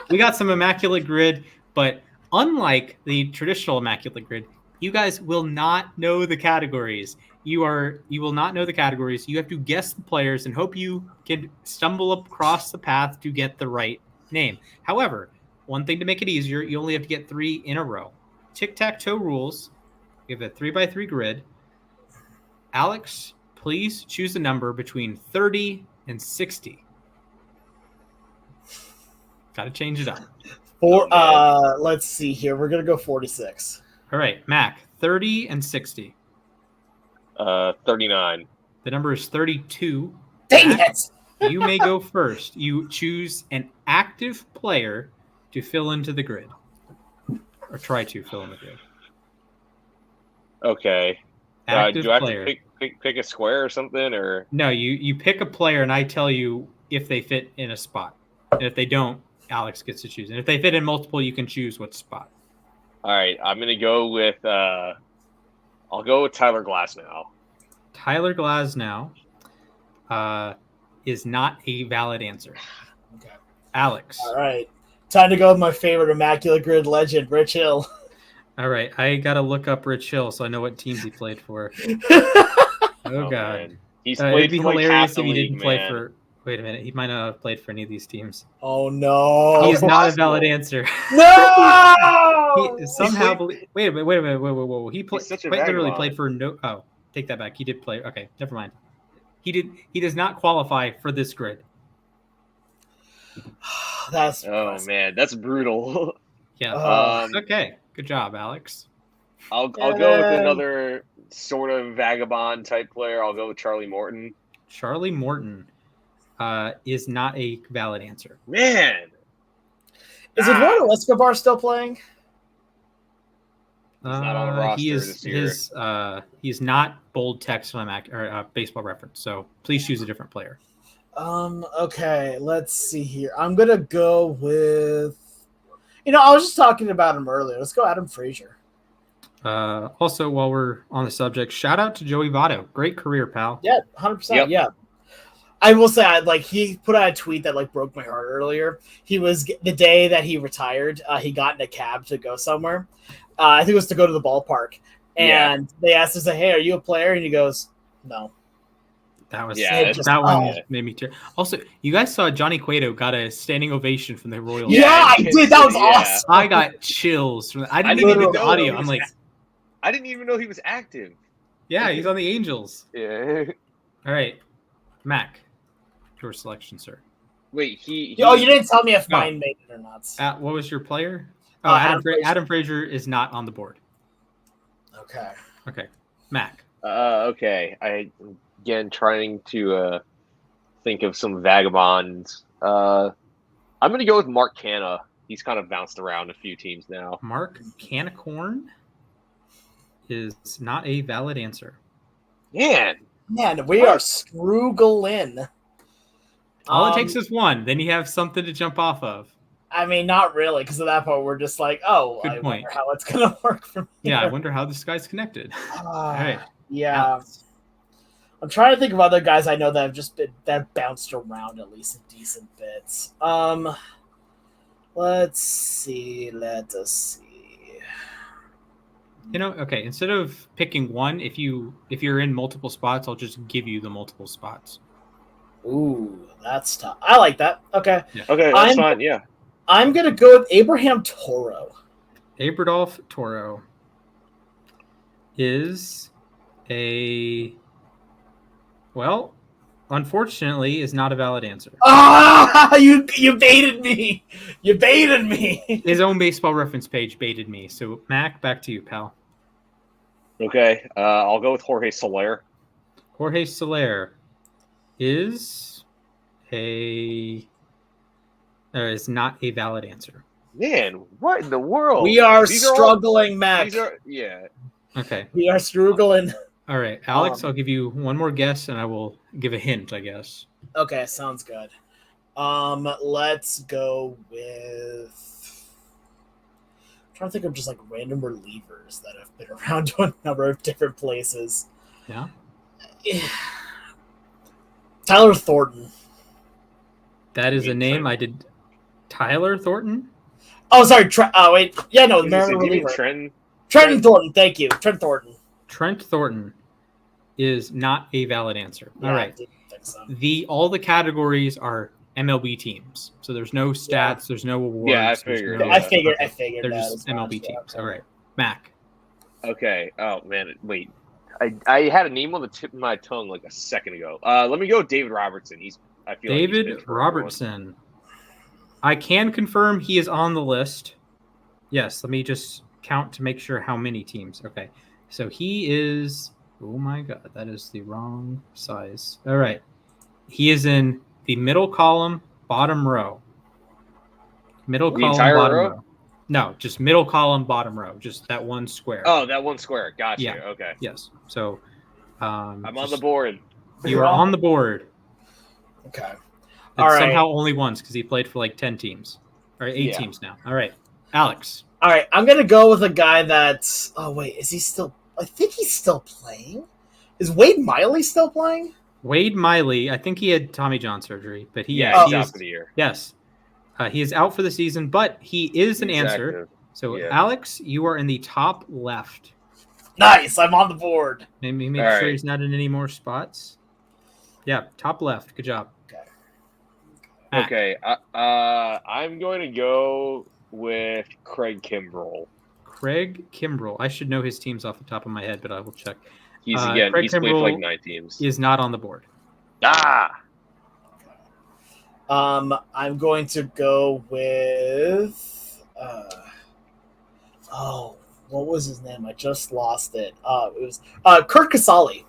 we got some Immaculate Grid, but unlike the traditional Immaculate Grid, you guys will not know the categories. You will not know the categories. You have to guess the players and hope you can stumble across the path to get the right name. However, one thing to make it easier, you only have to get 3 in a row. Tic-tac-toe rules. You have a 3x3 grid. Alex, please choose a number between 30 and 60. Got to change it up.
Let's see here. We're gonna go 46.
All right, Mac, 30 and 60.
39.
The number is 32.
Dang
Mac,
it!
You may go first. You choose an active player to fill into the grid, or try to fill in the grid.
Okay.
Active
do I have
player.
to pick a square or something, or
no? You pick a player, and I tell you if they fit in a spot, and if they don't, Alex gets to choose. And if they fit in multiple, you can choose what spot.
All right, I'm going to go with I'll go with Tyler Glasnow.
Tyler Glasnow is not a valid answer.
Okay.
Alex.
All right. Time to go with my favorite Immaculate Grid legend, Rich Hill.
All right. I got to look up Rich Hill so I know what teams he played for. Oh, God.
Man. He's played
it'd be
for
hilarious
like
if he
league,
didn't play
man.
for... Wait a minute. He might not have played for any of these teams.
Oh, no.
He's not a valid answer.
No!
He somehow... Wait a minute. Whoa. He literally
vagabond.
played for no... Oh, take that back. He did play... Okay, never mind. He does not qualify for this grid.
That's
man, that's brutal.
Yeah. Okay. Good job, Alex.
I'll go with another sort of vagabond type player. I'll go with Charlie Morton.
Charlie Morton is not a valid answer.
Man,
is Eduardo Escobar still playing?
He's not on the roster this year.
He's not bold text on Baseball Reference. So please choose a different player.
Okay, let's see here. I'm gonna go with. I was just talking about him earlier. Let's go Adam Frazier.
Also, while we're on the subject, shout out to Joey Votto. Great career, pal.
Yeah, 100%.
Yep.
Yeah. I will say, he put out a tweet that broke my heart earlier. He was the day that he retired. He got in a cab to go somewhere. I think it was to go to the ballpark, and they asked him, "Hey, are you a player?" And he goes, "No."
That was
that
one made me tear. Also, you guys saw Johnny Cueto got a standing ovation from the Royals.
Yeah, I did. That was awesome.
I got chills from. I didn't even get the audio. I'm like,
I didn't even know he was active.
Yeah, he's on the Angels.
Yeah.
All right, Mac, your selection, sir.
Wait, you
didn't tell me if mine made it or not.
What was your player? Oh, Adam Frazier is not on the board. Okay, Mac.
Okay. Again, trying to think of some vagabonds. I'm going to go with Mark Canha. He's kind of bounced around a few teams now.
Mark Cannacorn is not a valid answer.
Man, we are struggling.
All it takes is one. Then you have something to jump off of.
I mean, not really, because at that point we're just like, I wonder how it's going to work for me.
Yeah, I wonder how this guy's connected. All right.
Yeah.
Alex.
I'm trying to think of other guys I know that have just bounced around at least in decent bits. Let's see. Let us see.
Okay, instead of picking one, if you're in multiple spots, I'll just give you the multiple spots.
Ooh, that's tough. I like that. Okay.
Yeah. Okay, that's fine. Yeah.
I'm gonna go with Abraham Toro.
Abradolf Toro is unfortunately, is not a valid answer.
Ah, you baited me. You baited me.
His own baseball reference page baited me. So, Mac, back to you, pal.
Okay, I'll go with Jorge Soler.
Jorge Soler is not a valid answer.
Man, what in the world?
We are
These
struggling, Mac.
Yeah.
Okay.
We are struggling.
All right, Alex, I'll give you one more guess, and I will give a hint, I guess.
Okay, sounds good. Let's go with. I'm trying to think of just like random relievers that have been around to a number of different places.
Yeah.
Tyler Thornton.
That is a name I did. Tyler Thornton?
Oh, sorry. Wait. Yeah, no, the Maryland
You mean
reliever. Trenton Thornton. Thank you. Trent Thornton.
Trent Thornton is not a valid answer.
Yeah,
All right.
I didn't think so.
All the categories are MLB teams. So there's no stats, there's no awards.
Yeah, I
there's
figured.
no-
I figured
They're
that.
just MLB teams. All right. Mac.
Okay. Oh man, wait. I had a name on the tip of my tongue like a second ago. Let me go with David Robertson. I feel like he's
David
been for
Robertson. I can confirm he is on the list. Yes, let me just count to make sure how many teams. Okay. So he is, oh my God, that is the wrong size. All right. He is in the middle column, bottom row. Middle
The
column,
entire
bottom
row?
row. No, just middle column, bottom row. Just that one square.
Oh, that one square. Gotcha.
Yeah.
Okay.
Yes. So
I'm on the board.
You are on the board.
Okay.
And
All right.
somehow only once because he played for like 10 teams. Or 8 teams now. All right. Alex.
All right. I'm going to go with a guy that's. Oh, wait. Is he still. I think he's still playing. Is Wade Miley still playing?
Wade Miley, I think he had Tommy John surgery, but he
he's
is
out for the year.
Yes. He is out for the season, but he is an answer.
Active.
So,
Yeah.
Alex, you are in the top left.
Nice. I'm on the board.
Maybe make
All
sure
right.
he's not in any more spots. Yeah, top left. Good job. Matt.
Okay. I'm going to go with Craig Kimbrell.
Craig Kimbrell. I should know his teams off the top of my head, but I will check.
He's
Craig
played for
Kimbrell
like 9 teams.
Is not on the board.
I'm going to go with. What was his name? I just lost it. It was Kurt Casale.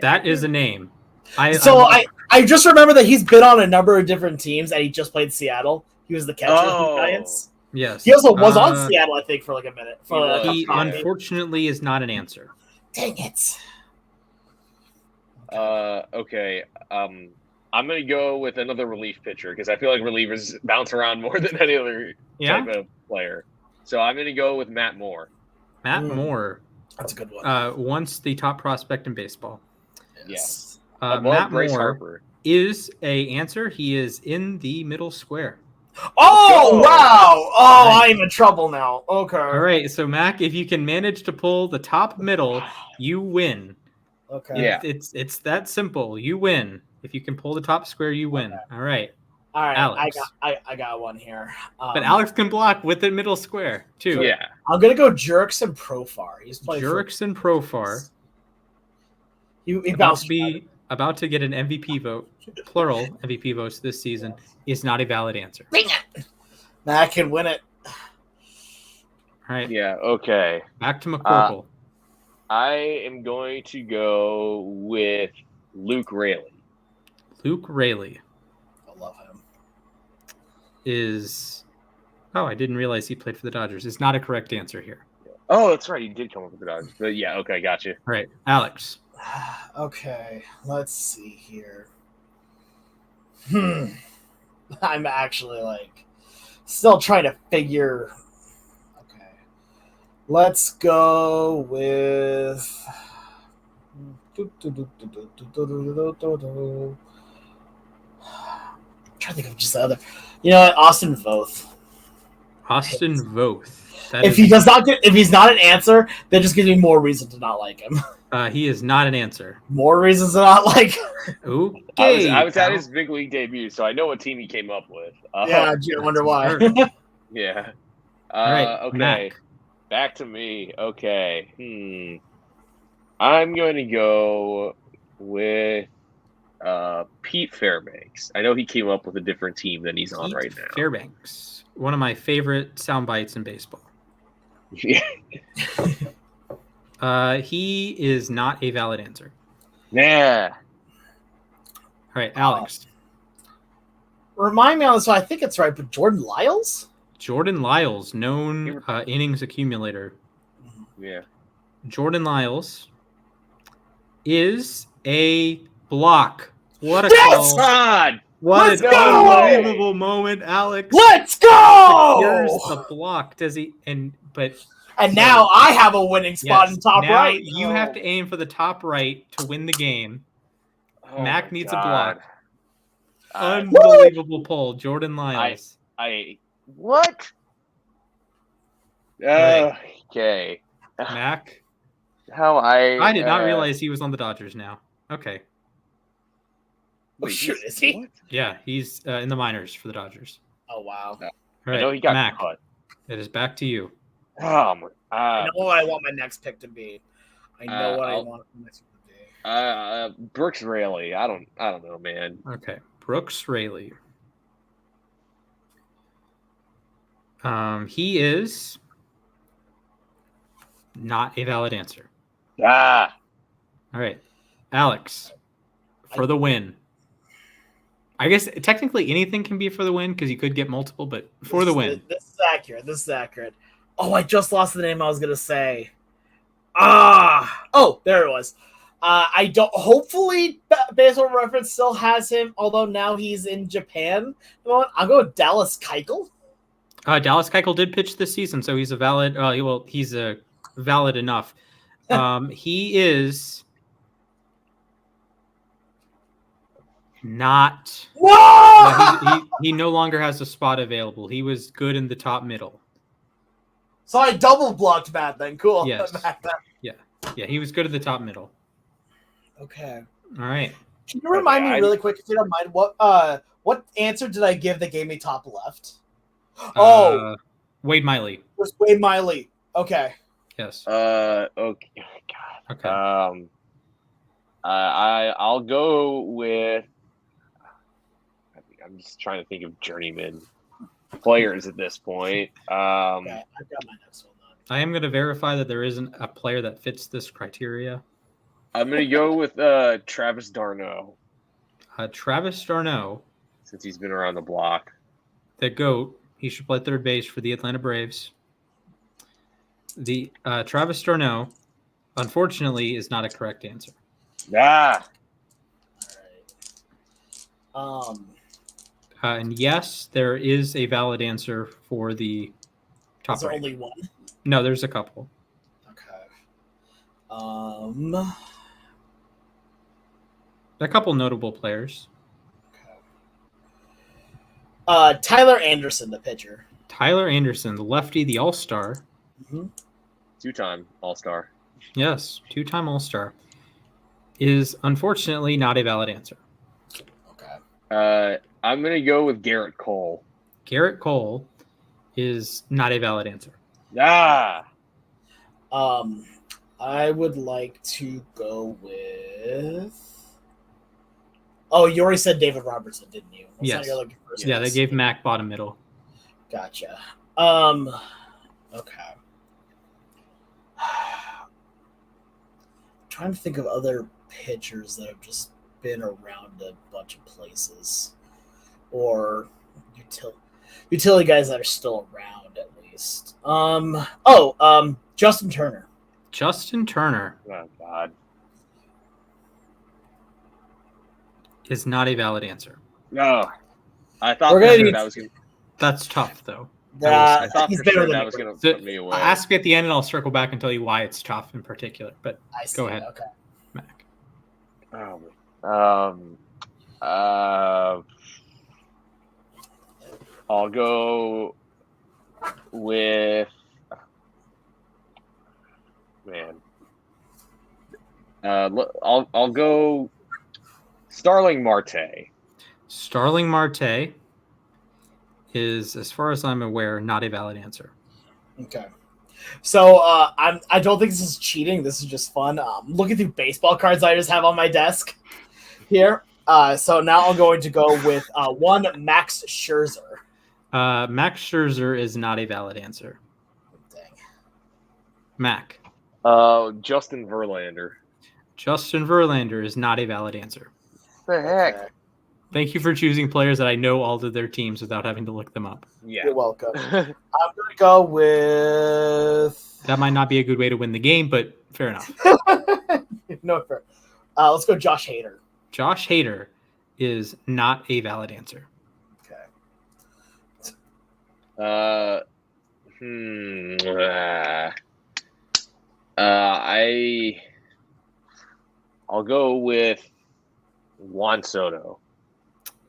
That is a name.
I just remember that he's been on a number of different teams, and he just played Seattle. He was the catcher of the Giants.
Yes.
He also was on Seattle, I think, for like a minute.
He unfortunately is not an answer.
Dang it.
Okay. I'm going to go with another relief pitcher because I feel like relievers bounce around more than any other type of player. So I'm going to go with Matt Moore.
Matt Moore.
That's a good one.
Once the top prospect in baseball.
Yes.
Matt
Bryce
Moore
Harper.
is a answer. He is in the middle square.
Oh, wow. Oh, I'm in trouble now. Okay.
All right. So, Mac, if you can manage to pull the top middle, you win.
Okay.
Yeah.
It's that simple. You win. If you can pull the top square, you win.
Okay.
All right.
All right.
Alex.
I got one here.
But Alex can block with the middle square, too.
Yeah.
I'm going to go Jurickson Profar. He's playing
Jurickson Profar.
He bounced
about to get an MVP vote, plural MVP votes this season, is not a valid answer.
Dang it. Nah, I can win it.
All right.
Yeah. Okay.
Back to McCorkle.
I am going to go with Luke Raley.
Luke Raley
I love him.
is. Oh, I didn't realize he played for the Dodgers. It's not a correct answer here.
Oh, that's right. He did come up with the Dodgers. But yeah. Okay. Gotcha.
All right. Alex.
Okay, let's see here. I'm actually still trying to figure. Okay, let's go with. I'm trying to think of just the other. You know what? Austin Voth.
Austin Voth.
If he's not an answer, that just gives me more reason to not like him.
He is not an answer.
More reasons to not like.
Okay.
I was at
pal.
his big league debut, so I know what team he came up with.
Yeah, gee, I wonder why.
Yeah.
All right.
Okay.
Mac.
Back to me. Okay. I'm going to go with Pete Fairbanks. I know he came up with a different team than he's on
Pete
right now.
Fairbanks, one of my favorite sound bites in baseball.
Yeah.
He is not a valid answer.
Yeah.
All right, Alex.
Remind me on this one. I think it's right, but Jordan Lyles?
Jordan Lyles, known innings accumulator.
Yeah.
Jordan Lyles is a block. What a
Yes!
call.
God!
What
Let's
an
go!
unbelievable moment, Alex.
Let's go!
Here's the block. Does he? And
now I have a winning spot in top
now
right.
You have to aim for the top right to win the game.
Oh
Mac
my
needs
God.
a block.
Uh,
Unbelievable pull, Jordan Lyles.
What?
Right.
Okay.
Mac.
I
did not realize he was on the Dodgers now. Okay.
Wait,
shoot, is he?
What?
Yeah, he's in the minors for the Dodgers.
Oh, wow.
All
I
right,
know he got
Mac.
cut.
It is back to you.
I know what I want my next pick to be. I know what I want my next pick to be.
Brooks Raley. I don't know, man.
Okay, Brooks Raley. He is not a valid answer. All right, Alex, for the win. I guess technically anything can be for the win because you could get multiple, but for the win.
This is accurate. Oh, I just lost the name I was gonna say. Oh, there it was. I don't. Hopefully, Baseball Reference still has him, although now he's in Japan. I'll go with Dallas Keuchel.
Dallas Keuchel did pitch this season, so he's a valid. He's a valid enough. He is not.
Whoa!
He no longer has a spot available. He was good in the top middle.
So I double blocked Matt then. Cool.
Yes. Yeah, he was good at the top middle.
Okay.
All right.
Can you remind me really quick, if you don't mind, what answer did I give that gave me top left?
Wade Miley.
It was Wade Miley. Okay.
Yes.
Okay. God.
Okay.
I'll go with. I'm just trying to think of journeyman players at this point.
Okay, I've got my next one then.
I am going to verify that there isn't a player that fits this criteria.
I'm going to go with Travis d'Arnaud.
Travis d'Arnaud.
Since he's been around the block.
The GOAT. He should play third base for the Atlanta Braves. The Travis d'Arnaud, unfortunately, is not a correct answer.
Ah.
All right.
And yes, there is a valid answer for the top
Is there
right.
only one?
No, there's a couple.
Okay.
A couple notable players.
Okay. Tyler Anderson, the pitcher.
Tyler Anderson, the lefty, the All-Star.
Mm-hmm.
Two-time All-Star.
Yes, two-time All-Star. Is unfortunately not a valid answer.
Okay.
I'm going to go with Garrett Cole.
Garrett Cole is not a valid answer.
Ah.
I would like to go with. Oh, you already said David Robertson, didn't you? That's
yes.
not you're looking for.
Yeah, they gave Mac bottom middle.
Gotcha. Okay. Trying to think of other pitchers that have just been around a bunch of places, or utility guys that are still around at least. Justin Turner.
Justin Turner
Oh, God.
is not a valid answer.
No. I thought
We're
for
gonna
sure
need-
that was going to...
That's tough, though.
I thought
He's
for
better
sure
than
that
me.
was going to
So,
put me away.
ask me at the end, and I'll circle back and tell you why it's tough in particular. But
I see.
go ahead,
Okay.
Mac.
I'll go with I'll go Starling Marte.
Starling Marte is, as far as I'm aware, not a valid answer.
Okay. So I don't think this is cheating. This is just fun. Looking through baseball cards I just have on my desk here. So now I'm going to go with one Max Scherzer.
Max Scherzer is not a valid answer.
Dang.
Mac.
Justin Verlander.
Justin Verlander is not a valid answer.
What the heck?
Okay.
Thank you for choosing players that I know all of their teams without having to look them up.
Yeah.
You're welcome. I'm going to go with...
That might not be a good way to win the game, but fair enough.
No, fair. Let's go Josh Hader.
Josh Hader is not a valid answer.
Okay.
I'll go with Juan Soto.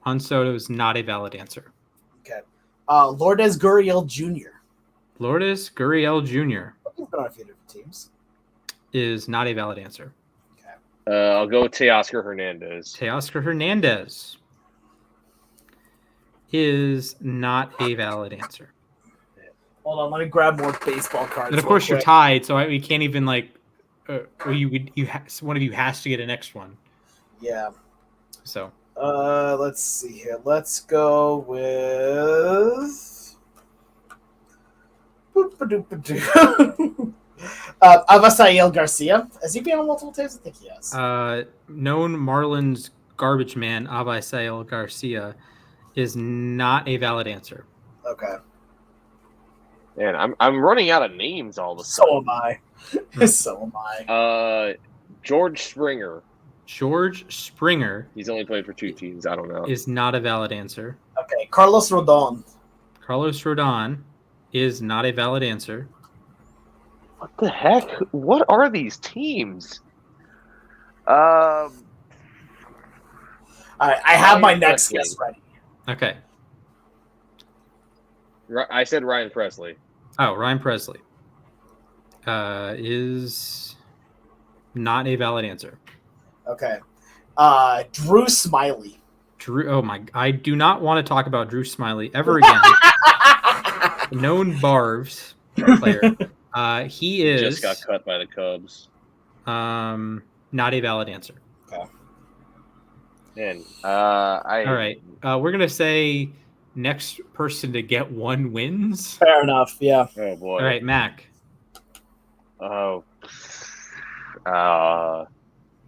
Juan Soto is not a valid answer.
Okay. Lourdes Gurriel Jr.
Lourdes Gurriel Jr.
He's been on a few different teams.
is not a valid answer.
I'll go with Teoscar Hernandez.
Teoscar Hernandez is not a valid answer.
Hold on, let me grab more baseball cards.
And of course, you're tied, so we can't even like. One of you has to get a next one.
Yeah.
So.
Let's see here. Let's go with. Avisail Garcia. Has he been on multiple teams? I think he has.
Known Marlins garbage man Avisail Garcia is not a valid answer.
Okay.
Man, I'm running out of names all of a sudden.
So am I. So am I.
George Springer.
George Springer.
He's only played for 2 teams. I don't know.
Is not a valid answer.
Okay. Carlos Rodon.
Carlos Rodon is not a valid answer.
What the heck? What are these teams?
All right, I have my next
Presley.
guess ready.
Okay.
I said Ryan Presley.
Oh, Ryan Presley is not a valid answer.
Okay. Drew Smiley.
I do not want to talk about Drew Smiley ever again. Known Barves player. He is
Just got cut by the Cubs.
Not a valid answer.
Okay.
And
All right. We're gonna say next person to get 1 wins.
Fair enough. Yeah.
Oh boy.
All right, Mac.
Oh.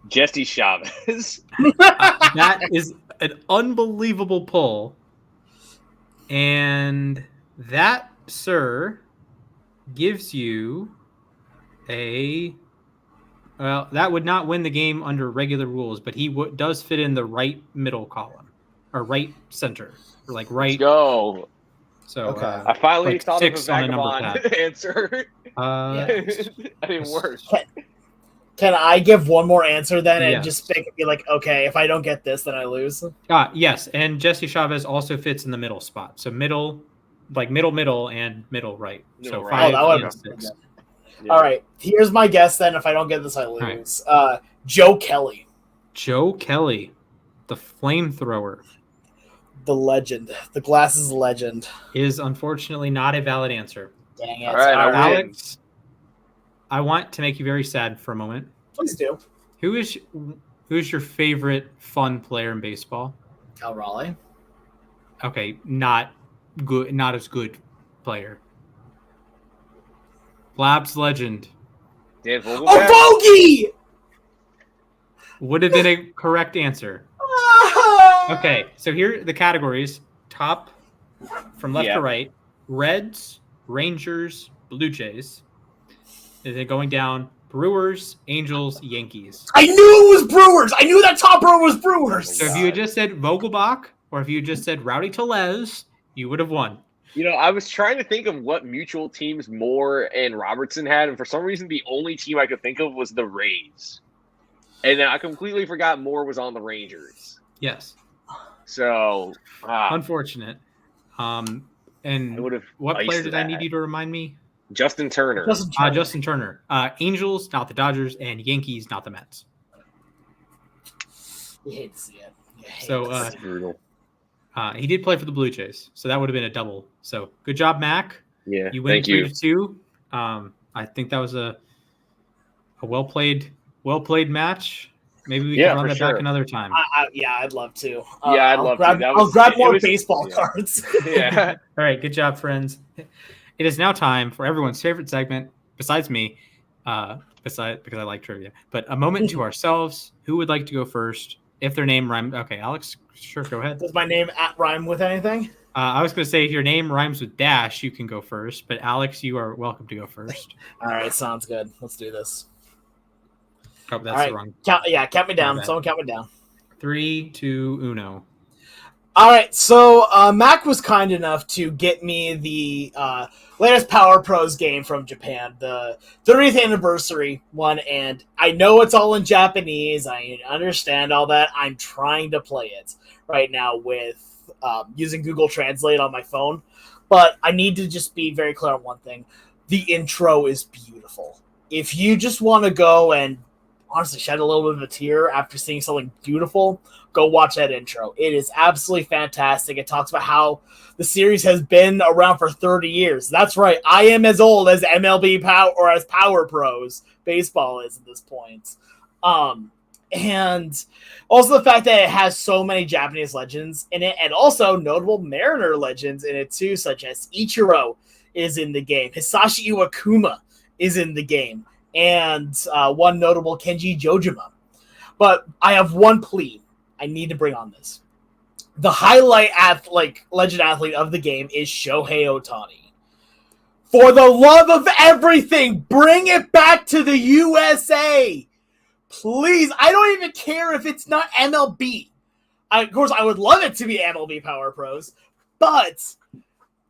Jesse Chavez.
That is an unbelievable pull, and that, sir, gives you a. Well, that would not win the game under regular rules, but he does fit in the right middle column, or right center, or like right.
Let's go.
So
Okay.
I finally
like
thought of a
6 on a number
vagabond answer.
Yes.
That didn't work.
Can I give one more answer then and
Yes.
just be like, okay, if I don't get this, then I lose?
Yes, and Jesse Chavez also fits in the middle spot. So middle, and middle right.
Middle
So
right.
5
Oh, that
and
would
6.
Yeah.
All right. Here's my guess then. If I don't get this, I lose. Joe Kelly,
Joe Kelly, the flamethrower,
the legend, the glasses legend.
is unfortunately not a valid answer.
Dang it.
All right, I win.
Alex, I want to make you very sad for a moment.
Please do.
Who's your favorite fun player in baseball?
Cal Raleigh.
Okay, not as good player. Labs legend
Dan Vogelbach?
Oh, Bogey!
would have been a correct answer. Okay, so here are the categories. Top from left
Yeah.
to right. Reds, Rangers, Blue Jays. And then going down, Brewers, Angels, Yankees.
I knew it was Brewers. I knew that top row was Brewers.
So if you had just said Vogelbach or if you had just said Rowdy Tellez, you would have won.
You know, I was trying to think of what mutual teams Moore and Robertson had, and for some reason, the only team I could think of was the Rays. And then I completely forgot Moore was on the Rangers.
Yes.
So,
Unfortunate.
I
And
would have.
what
iced
player did I
that.
need you to remind me?
Justin Turner.
Justin Turner.
Justin Turner. Angels, not the Dodgers, and Yankees, not the Mets.
You hate to see it.
So
That's brutal.
he did play for the Blue Jays, so that would have been a double. So good job, Mac.
Yeah,
You win
thank you.
3-2. I think that was a well played match. Maybe we can run that back another time.
I'd love to.
Yeah, I'd love to.
I'll grab more baseball cards.
Yeah.
All right, good job, friends. It is now time for everyone's favorite segment, besides me, because I like trivia. But a moment to ourselves. Who would like to go first? If their name rhymes. Okay, Alex, sure, go ahead.
Does my name rhyme with anything?
I was going to say if your name rhymes with dash, you can go first. But Alex, you are welcome to go first.
All right, sounds good. Let's do this.
Oh, that's the wrong.
Count me down. Someone count me down.
3, 2, 1.
All right, so Mac was kind enough to get me the latest Power Pros game from Japan, the 30th anniversary one, and I know it's all in Japanese. I understand all that. I'm trying to play it right now with using Google Translate on my phone, but I need to just be very clear on one thing. The intro is beautiful. If you just want to go and honestly shed a little bit of a tear after seeing something beautiful, go watch that intro. It is absolutely fantastic. It talks about how the series has been around for 30 years. That's right. I am as old as MLB or as Power Pros baseball is at this point. And also the fact that it has so many Japanese legends in it, and also notable Mariner legends in it too, such as Ichiro is in the game. Hisashi Iwakuma is in the game. And one notable Kenji Jojima. But I have one plea I need to bring on this. The highlight legend athlete of the game is Shohei Ohtani. For the love of everything, bring it back to the USA. Please, I don't even care if it's not MLB. Of course, I would love it to be MLB Power Pros, but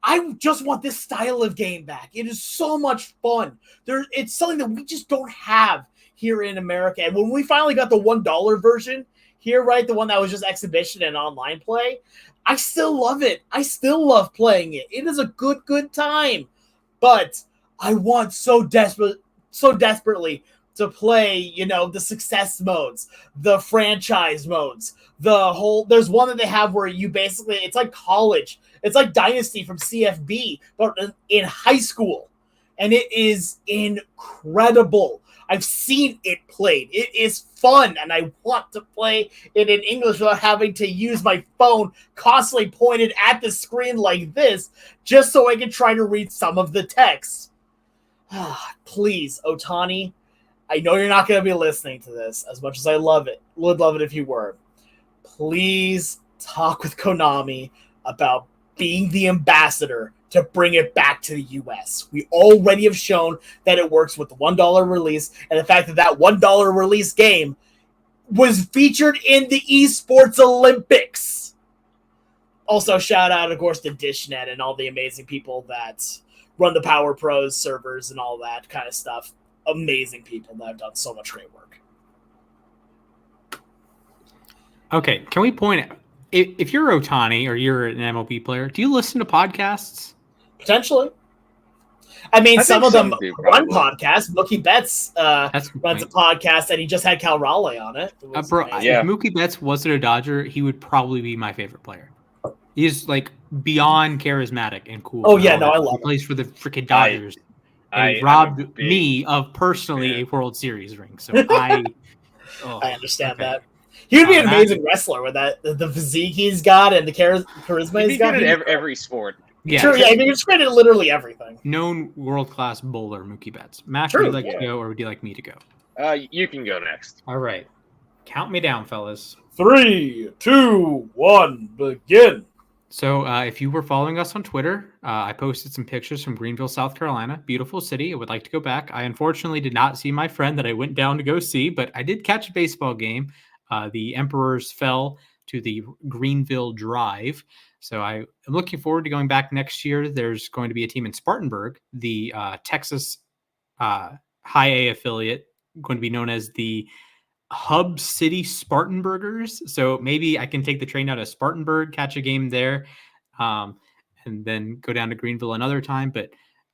I just want this style of game back. It is so much fun. It's something that we just don't have here in America. And when we finally got the $1 version here, right, the one that was just exhibition and online play, I still love it. I still love playing it. It is a good time. But I want so desperately to play, the success modes, the franchise modes, there's one that they have where you basically, it's like college. It's like Dynasty from CFB, but in high school. And it is incredible. I've seen it played. It is fun, and I want to play it in English without having to use my phone constantly pointed at the screen like this, just so I can try to read some of the text. Please, Ohtani, I know you're not going to be listening to this as much as I love it. Would love it if you were. Please talk with Konami about being the ambassador to bring it back to the US. We already have shown that it works with the $1 release, and the fact that $1 release game was featured in the Esports Olympics. Also, shout out, of course, to DishNet and all the amazing people that run the Power Pros servers and all that kind of stuff. Amazing people that have done so much great work.
Okay, can we point out, if you're Ohtani or you're an MLB player, do you listen to podcasts?
Potentially. I mean, some of them run podcasts. Mookie Betts runs a podcast, and he just had Cal Raleigh on it.
If Mookie Betts wasn't a Dodger, he would probably be my favorite player. He's beyond charismatic and cool.
Oh, yeah, I love him.
He plays for the freaking Dodgers. And he robbed me of personally a World Series ring. So I
understand that. He would be an amazing wrestler with the physique he's got and the charisma he's got.
He's good at every sport.
Yeah, true. Yeah, I mean, he's great at literally everything.
Known world-class bowler, Mookie Betts. Matt, would you like to go, or would you like me to go?
You can go next.
All right. Count me down, fellas.
3, 2, 1, begin.
So if you were following us on Twitter, I posted some pictures from Greenville, South Carolina. Beautiful city. I would like to go back. I unfortunately did not see my friend that I went down to go see, but I did catch a baseball game. The Emperors fell to the Greenville Drive. So I am looking forward to going back next year. There's going to be a team in Spartanburg, the Texas High A affiliate, going to be known as the Hub City Spartanburgers. So maybe I can take the train out of Spartanburg, catch a game there, and then go down to Greenville another time. But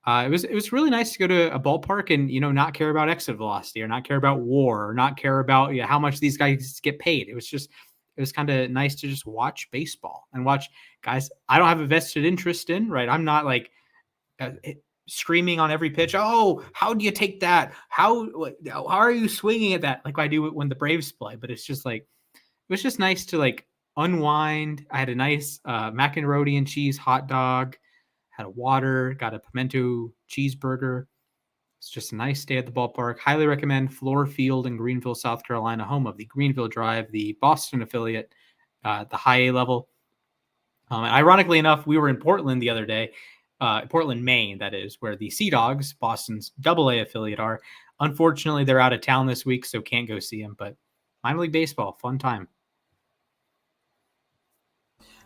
it was really nice to go to a ballpark and not care about exit velocity or not care about war or not care about how much these guys get paid. It was just it was kind of nice to just watch baseball and watch guys I don't have a vested interest in, right? I'm not like screaming on every pitch. Oh, how do you take that? How are you swinging at that? Like I do it when the Braves play, but it's just like, it was just nice to like unwind. I had a nice macaroni and cheese hot dog, had a water, got a pimento cheeseburger. It's just a nice day at the ballpark. Highly recommend Floor Field in Greenville, South Carolina, home of the Greenville Drive, the Boston affiliate, the high A level. Ironically enough, we were in Portland the other day, Portland, Maine, that is, where the Sea Dogs, Boston's AA affiliate, are. Unfortunately, they're out of town this week, so can't go see them. But minor league baseball, fun time.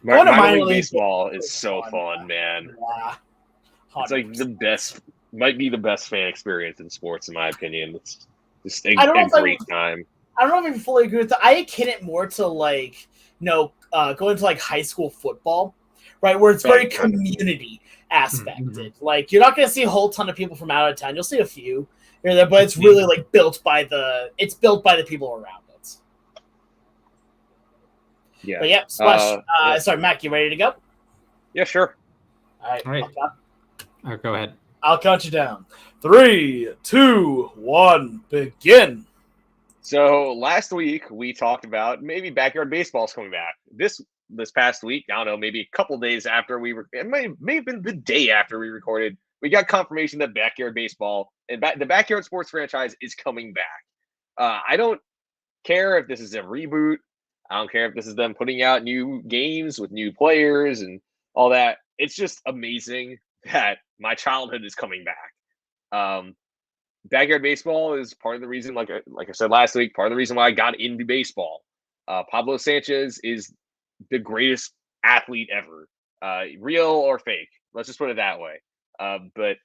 Minor league baseball is so fun, man.
Yeah.
It's like might be the best fan experience in sports, in my opinion. It's just a great time.
I don't know if I fully agree with that. I akin it more to like, going to like high school football, right? Where it's very community aspected. Mm-hmm. Like you're not going to see a whole ton of people from out of town. You'll see a few here and there, but it's really like built by the people around it.
Yeah.
But yeah, Splash. Sorry, Mac, you ready to go?
Yeah, sure.
All right.
Go ahead.
I'll count you down. 3, 2, 1, begin.
So last week we talked about maybe backyard baseball's coming back. This past week, I don't know, maybe a couple days after it may have been the day after we recorded, we got confirmation that backyard baseball and the backyard sports franchise is coming back. I don't care if this is a reboot. I don't care if this is them putting out new games with new players and all that. It's just amazing that my childhood is coming back. Backyard baseball is part of the reason, like I said last week, part of the reason why I got into baseball. Pablo Sanchez is the greatest athlete ever, real or fake. Let's just put it that way. But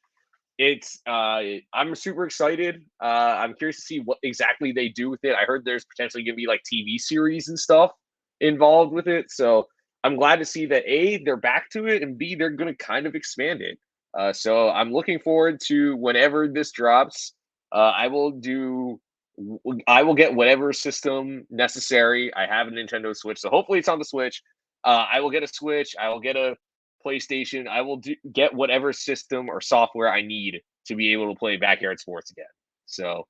it's I'm super excited. I'm curious to see what exactly they do with it. I heard there's potentially going to be like TV series and stuff involved with it. So I'm glad to see that A, they're back to it, and B, they're going to kind of expand it. So I'm looking forward to whenever this drops. I will get whatever system necessary. I have a Nintendo Switch, so hopefully it's on the Switch. I will get a Switch. I will get a PlayStation. I will get whatever system or software I need to be able to play backyard sports again. So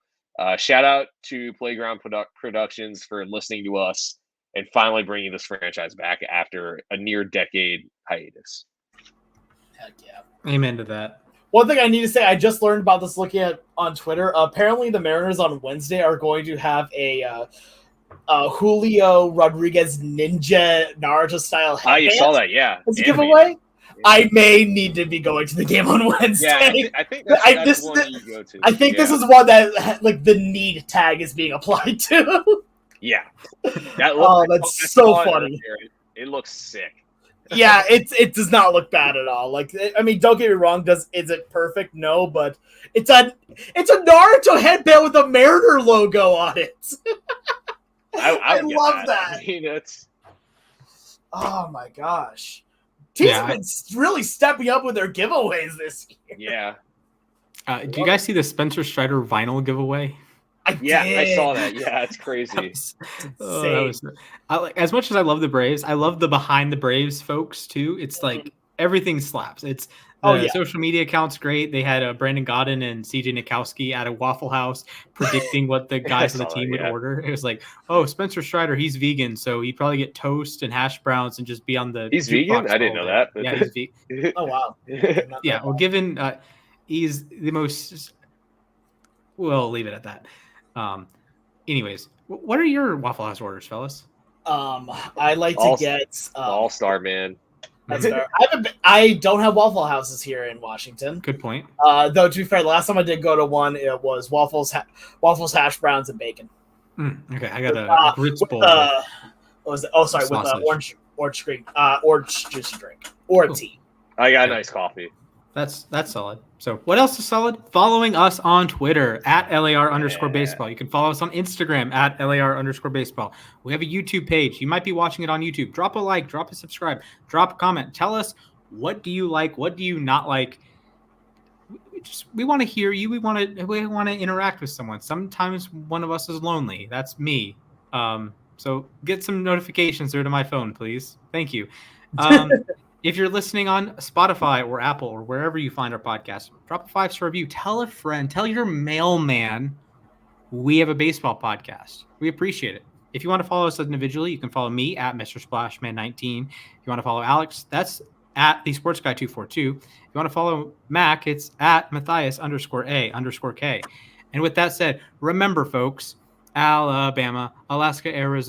shout out to Playground Productions for listening to us and finally bringing this franchise back after a near decade hiatus.
Heck yeah.
Amen to that.
One thing I need to say, I just learned about this looking at on Twitter. Apparently, the Mariners on Wednesday are going to have a Julio Rodriguez Ninja Naruto style headband.
Oh, you saw that, yeah.
As a giveaway. I may need to be going to the game on Wednesday.
Yeah, I think that's one you go to.
I think this is one that like the need tag is being applied to.
Yeah.
That's so funny.
It looks sick.
Yeah, it does not look bad at all. Like, I mean, don't get me wrong. Is it perfect? No, but it's a Naruto headband with a Mariner logo on it. I love that.
I mean,
oh my gosh, teams have been really stepping up with their giveaways this
year.
Yeah. Do you guys see the Spencer Strider vinyl giveaway?
I saw that. Yeah, it's crazy.
As much as I love the Braves, I love the behind the Braves folks too. It's like everything slaps. It's the social media account's great. They had Brandon Godden and CJ Nikowski at a Waffle House predicting what the guys of the team would order. It was like, oh, Spencer Strider, he's vegan, so he'd probably get toast and hash browns and just be on the.
He's vegan? I didn't know that.
Yeah, he's vegan.
Oh wow.
Yeah, well, given he's the most. We'll leave it at that. Anyways, what are your Waffle House orders, fellas?
I like to get
All-Star, man.
I don't have Waffle Houses here in Washington.
Good point.
Though to be fair, the last time I did go to one, it was waffles, hash browns, and bacon.
Okay, I got a grits bowl.
With orange juicy drink or a tea.
I got a nice coffee.
That's solid. So what else is solid? Following us on Twitter at @LAR_baseball. You can follow us on Instagram at @LAR_baseball. We have a YouTube page. You might be watching it on YouTube. Drop a like, drop a subscribe, drop a comment. Tell us, what do you like? What do you not like? We want to hear you. We want to interact with someone. Sometimes one of us is lonely. That's me. So get some notifications there to my phone, please. Thank you. If you're listening on Spotify or Apple or wherever you find our podcast, drop a 5-star review. Tell a friend. Tell your mailman we have a baseball podcast. We appreciate it. If you want to follow us individually, you can follow me at Mr. Splashman19. If you want to follow Alex, that's at the Sports Guy 242. If you want to follow Mac, it's at Mathias_A_K. And with that said, remember, folks, Alabama, Alaska, Arizona.